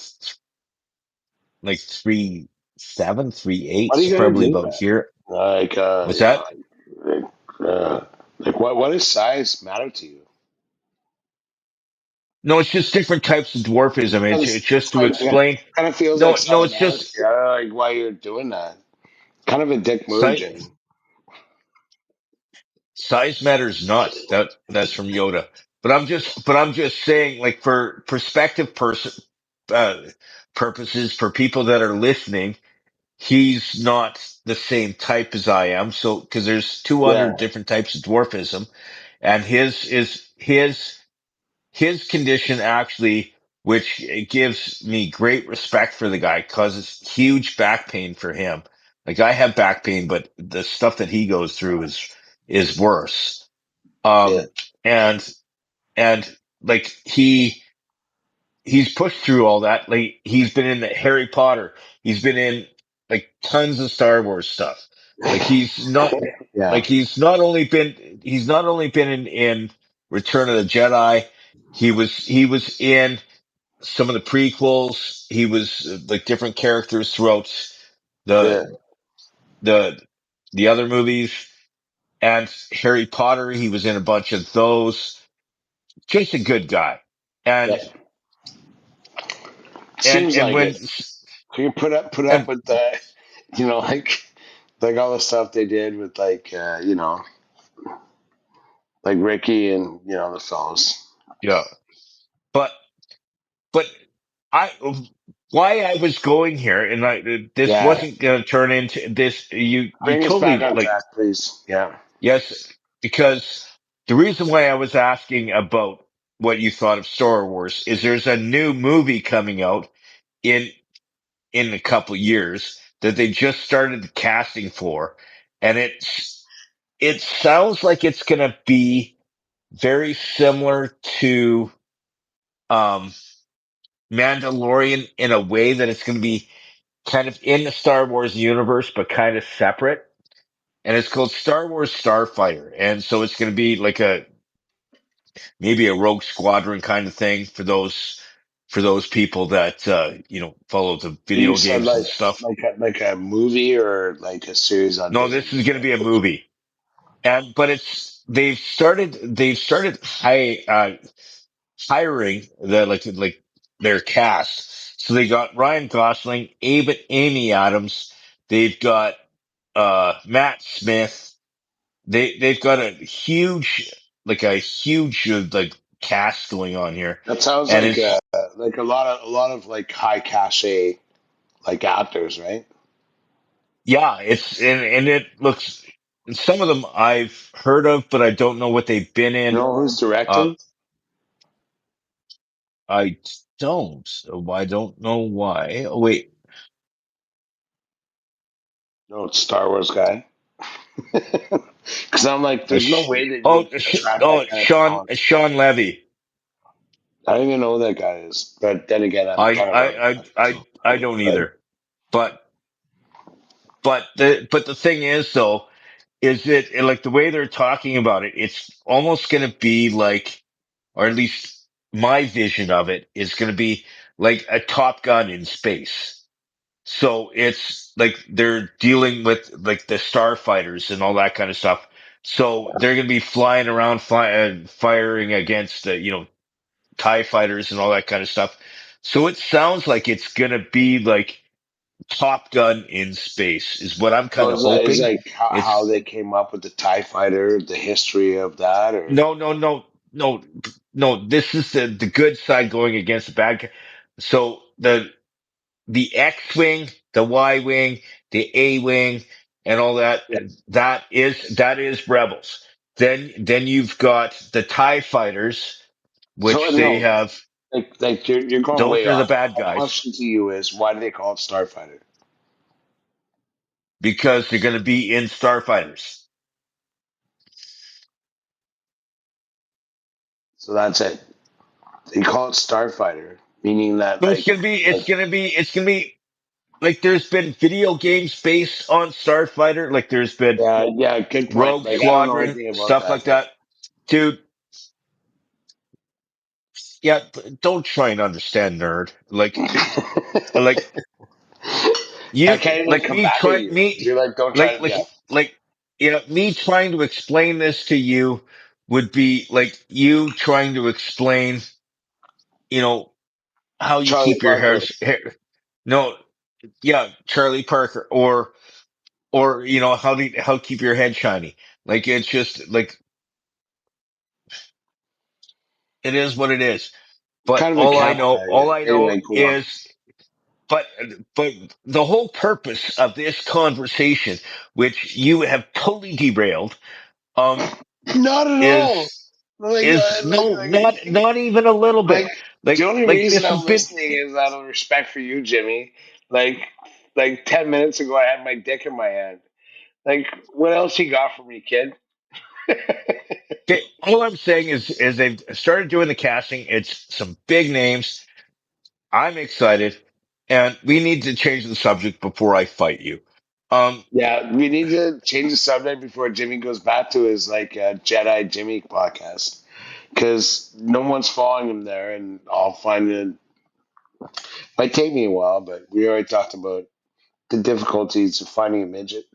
3'7", 3'8", why do you gotta probably do about that? here. Like, What's that? like, what does size matter to you? No, it's just different types of dwarfism. It's just to explain. Kind of feels like No, no, size it's matters. just Yeah, like why you're doing that. Kind of a dick move, size. Jimmy. Size matters not. That's from Yoda. But I'm just saying, like for perspective uh, purposes, for people that are listening, he's not the same type as I am. So, because there's Yeah, 200 different types of dwarfism, and his condition actually, which it gives me great respect for the guy, causes huge back pain for him. Like I have back pain, but the stuff that he goes through is worse. yeah, And and like he's pushed through all that. Like he's been in the Harry Potter. He's been in like tons of Star Wars stuff. Like he's not yeah, like he's not only been in Return of the Jedi. He was in some of the prequels. He was like different characters throughout yeah, the the the other movies. And Harry Potter, he was in a bunch of those. Just a good guy. And yeah. and Seems and like when it. Can you put up and with the, like all the stuff they did with like Ricky and the fellas. yeah, but but I why I was going here, and this Yeah, wasn't going to turn into this. You bring us back totally on like track, please. Yeah, yes, because the reason why I was asking about what you thought of Star Wars is there's a new movie coming out in in a couple years that they just started the casting for, and it sounds like it's going to be very similar to um Mandalorian in a way that it's going to be kind of in the Star Wars universe, but kind of separate. And it's called Star Wars Starfighter. And so it's going to be like maybe a Rogue Squadron kind of thing for those people that, follow the you video said games and like stuff. a movie or like a series on No, Disney this is going to be a Plus. movie. But they've started hiring like their cast. So they got Ryan Gosling, Amy Adams. They've got Matt Smith. They've got a huge like cast going on here, That sounds and like a lot of like high cachet like actors, right? it's and it looks. And some of them I've heard of, but I don't know what they've been You in. know who's Uh, directing? I don't. I don't know why. Oh, wait. No, it's Star Wars guy. Because I'm like, Uh, there's no sh- way that you attract that kind of talent. Sean Levy. I don't even know who that guy is. But then again, I'm I kind of I a I I don't but either. But but the thing is though, is like the way they're talking about it, it's almost going to be like, or at least my vision of it is going to be like a Top Gun in space. So it's like they're dealing with like the starfighters and all that kind of stuff. So they're going to be flying around, firing against TIE fighters and all that kind of stuff. So it sounds like it's going to be like Top Gun in space is what I'm so kind of is hoping. like how It's they came up with the Tie Fighter, the history of that, or no, no, no, no, no. This is the good side going against the bad guy. So the X wing, the Y wing, the A wing, and all that. yeah. That is rebels. Then you've got the TIE fighters, So which they no, have. like you're going Those way are the off. bad My guys question to you is, why do they call it Starfighter? because they're going to be in starfighters. So that's it. They call it Starfighter, meaning that So it's gonna be like there's been video games based on Starfighter. Like there's been yeah, yeah, good point. Rogue Like I don't know Squadron, anything about stuff that, like that. Dude, yeah, don't try and understand, nerd. Like but I you, can't even like me combat with try you. me, You're like, don't try like, to, yeah. like, me trying to explain this to you would be like you trying to explain, you know, how you Charlie keep your Parker. hair. No, yeah, Charlie Parker, or how keep your head shiny. Like it's just like it is what it is. But Kind of a cap guy. all Yeah. I know Anyway, go on. is, but but the whole purpose of this conversation, which you have totally derailed, um, Not at all. is Like, is no, are you kidding? not even a little Like, bit. the only Like reason this I'm has been. listening is out of respect for you, Jimmy. Like, like 10 minutes ago, I had my dick in my hand. Like, what else you got for me, kid? Okay, all I'm saying is they've started doing the casting. It's some big names. I'm excited, and we need to change the subject before I fight you. Um, Yeah, we need to change the subject before Jimmy goes back to his like Jedi Jimmy podcast because no one's following him there, and I'll find it. Might take me a while, but we already talked about the difficulties of finding a midget.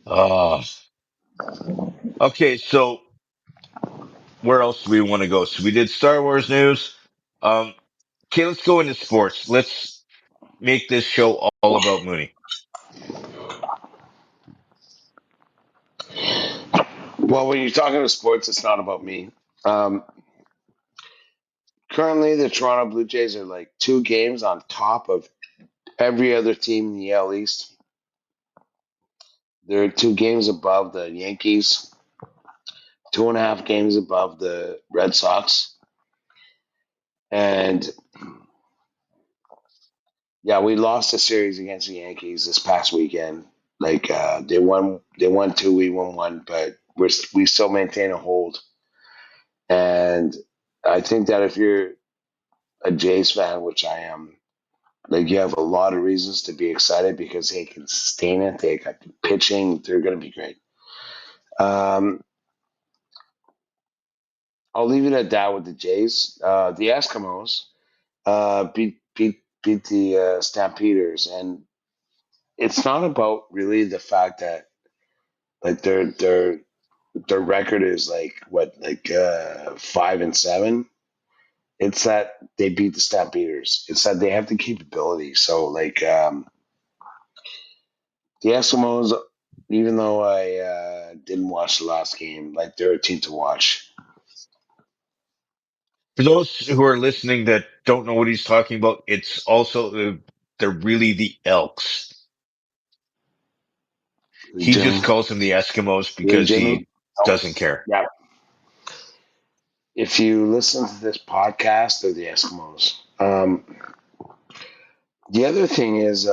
uh, okay, so where else do we want to go? So we did Star Wars news. Um, okay, let's go into sports. Let's make this show all about Mooney. Well, when you're talking about sports, it's not about me. Um, Currently, the Toronto Blue Jays are like 2 games on top of every other team in the AL East. They're 2 games above the Yankees, 2.5 games above the Red Sox, and yeah, we lost a series against the Yankees this past weekend. Like they won two, we won one, but we still maintain a hold. And I think that if you're a Jays fan, which I am, like you have a lot of reasons to be excited because they can sustain it. They got the pitching; they're going to be great. Um, I'll leave it at that with the Jays. The Eskimos beat the Stampeders, and it's not about really the fact that like their record is like what, like 5-7. It's that they beat the Stampeders. It's that they have the capability. So like the Eskimos, even though I didn't watch the last game, like they're a team to watch. For those who are listening that don't know what he's talking about, it's also they're really the Elks. He Jimmy, just calls them the Eskimos really, because Jimmy. he doesn't Elks. care. Yeah. If you listen to this podcast, they're the Eskimos. The other thing is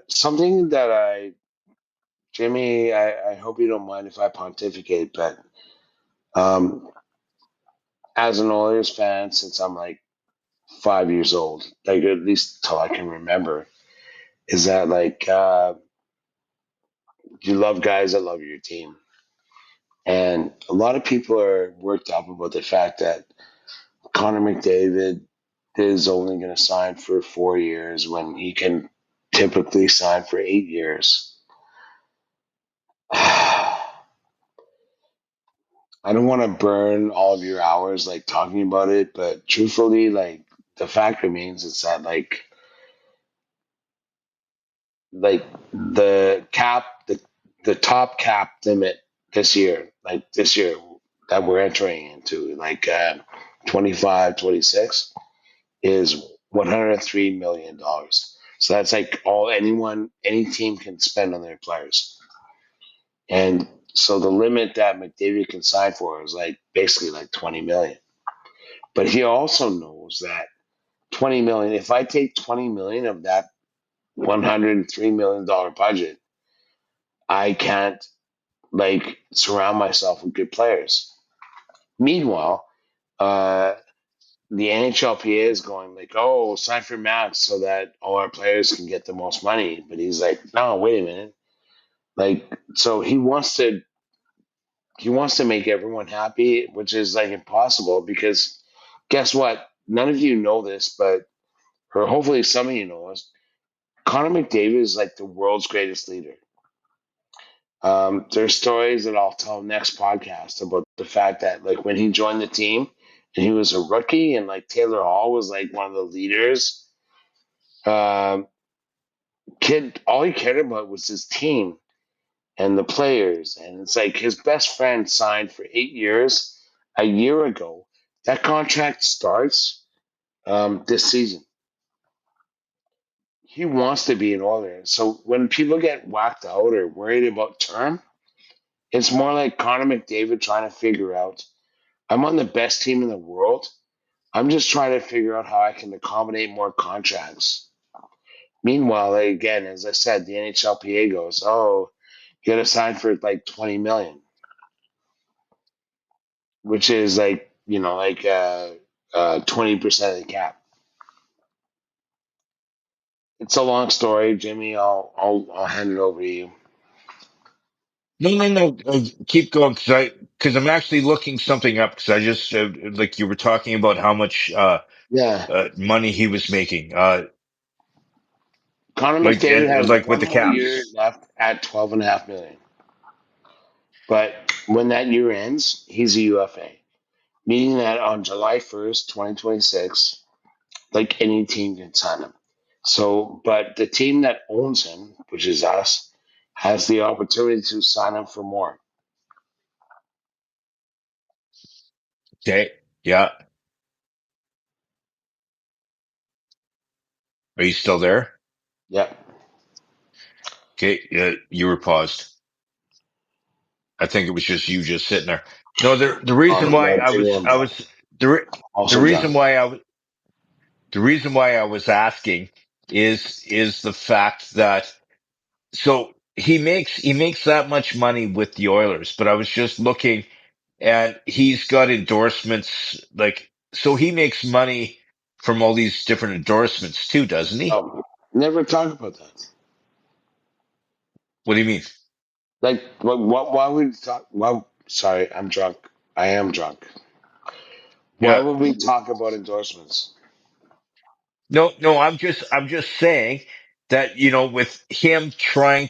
something that Jimmy, I hope you don't mind if I pontificate, but um, as an Oilers fan since I'm like 5 years old, like at least till I can remember, is that like you love guys that love your team. And a lot of people are worked up about the fact that Connor McDavid is only going to sign for 4 years when he can typically sign for 8 years. I don't want to burn all of your hours like talking about it, but truthfully, like the fact remains is that like the top cap limit this year that we're entering into, like 25, 26, is $103 million. So that's like all any team can spend on their players. And so the limit that McDavid can sign for is like basically like 20 million. But he also knows that 20 million, if I take 20 million of that $103 million budget, I can't like surround myself with good players. Meanwhile, the NHLPA is going like, oh, sign for max so that all our players can get the most money. But he's like, no, wait a minute. Like, so he wants to make everyone happy, which is like impossible because guess what? None of you know this, but or hopefully some of you know this. Connor McDavid is like the world's greatest leader. There's stories that I'll tell next podcast about the fact that like when he joined the team and he was a rookie and like Taylor Hall was like one of the leaders. Um, kid, all he cared about was his team and the players, and it's like his best friend signed for 8 years a year ago. That contract starts this season. He wants to be an Oiler. So when people get whacked out or worried about term, it's more like Connor McDavid trying to figure out I'm on the best team in the world. I'm just trying to figure out how I can accommodate more contracts. Meanwhile, again, as I said, the NHLPA goes, oh, you got to sign for like 20 million, which is like, 20% of the cap. It's a long story, Jimmy. I'll hand it over to you. No, no, no. Keep going because I'm actually looking something up because I just like you were talking about how much Yeah. money he was making Connor like McDavid and has like with one the more cap. year left at 12.5 million. But when that year ends, he's a UFA, meaning that on July 1st, 2026, like any team can sign him. So, but the team that owns him, which is us, has the opportunity to sign him for more. Okay, yeah. Are you still there? Yep. Okay, you were paused. I think it was just you just sitting there. No, the reason On why no, Jimmy, I'm I drunk. was the Also reason drunk. why the reason why I was asking is the fact that so he makes that much money with the Oilers, but I was just looking and he's got endorsements like so he makes money from all these different endorsements too, doesn't he? Oh, never talk about that. What do you mean? Like, why would we talk? Well, sorry, I'm drunk. I am drunk. Why Yeah. would we talk about endorsements? No, no, I'm just saying that, you know, with him trying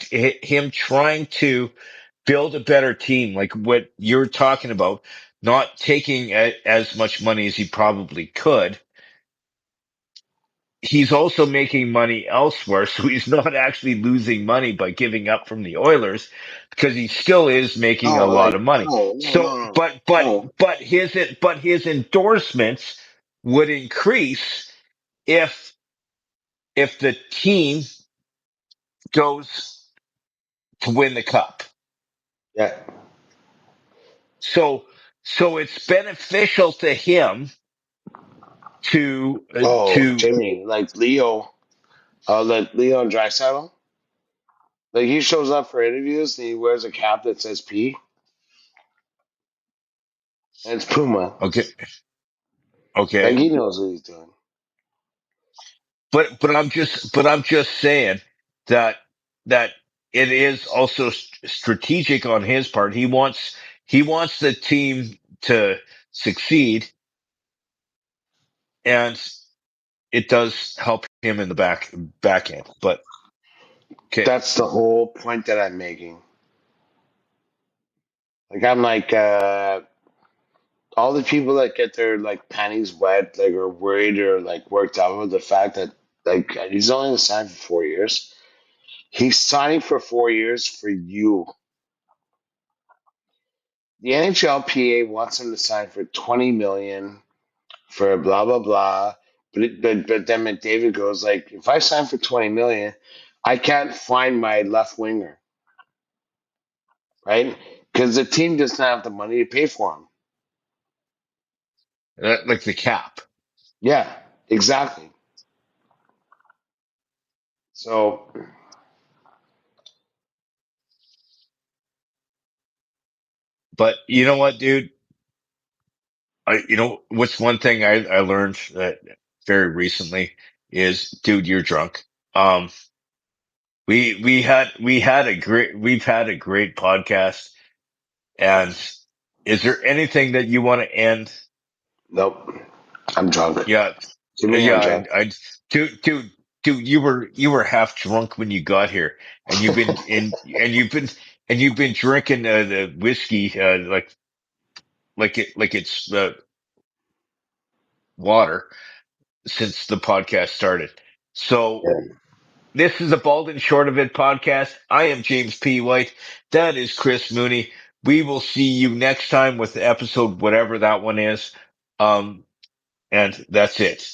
to build a better team, like what you're talking about, not taking as much money as he probably could. He's also making money elsewhere, so he's not actually losing money by giving up from the Oilers because he still is making a No, lot like, of money. no, no, So, no, no, no. but his endorsements would increase if the team goes to win the cup. Yeah. So it's beneficial to him Oh, to Jimmy, like Leo, like Leo and Draisaitl. Like he shows up for interviews and he wears a cap that says P and it's Puma. okay, Like okay. he knows what he's doing. But I'm just saying that that it is also strategic on his part. He wants the team to succeed, and it does help him in the back end. But okay, That's the whole point that I'm making. Like I'm like all the people that get their like panties wet, like are worried or like worked out with the fact that like he's only going to sign for 4 years. He's signing for 4 years for you. The NHLPA wants him to sign for 20 million for blah blah blah. But then McDavid goes like, if I sign for 20 million, I can't find my left winger, right? Because the team doesn't have the money to pay for him. like the cap. Yeah, exactly. So But you know what, dude? what's one thing I learned that very recently is, dude, you're drunk. Um, we've had a great podcast. And is there anything that you want to end? Nope. I'm drunk. Yeah, Jimmy, yeah, I'm drunk. dude, you were half drunk when you got here, and you've been drinking the whiskey like it's water since the podcast started. So Yeah. this is a Bald and Short of It podcast. I am James P. White. That is Chris Mooney. We will see you next time with the episode, whatever that one is. And that's it.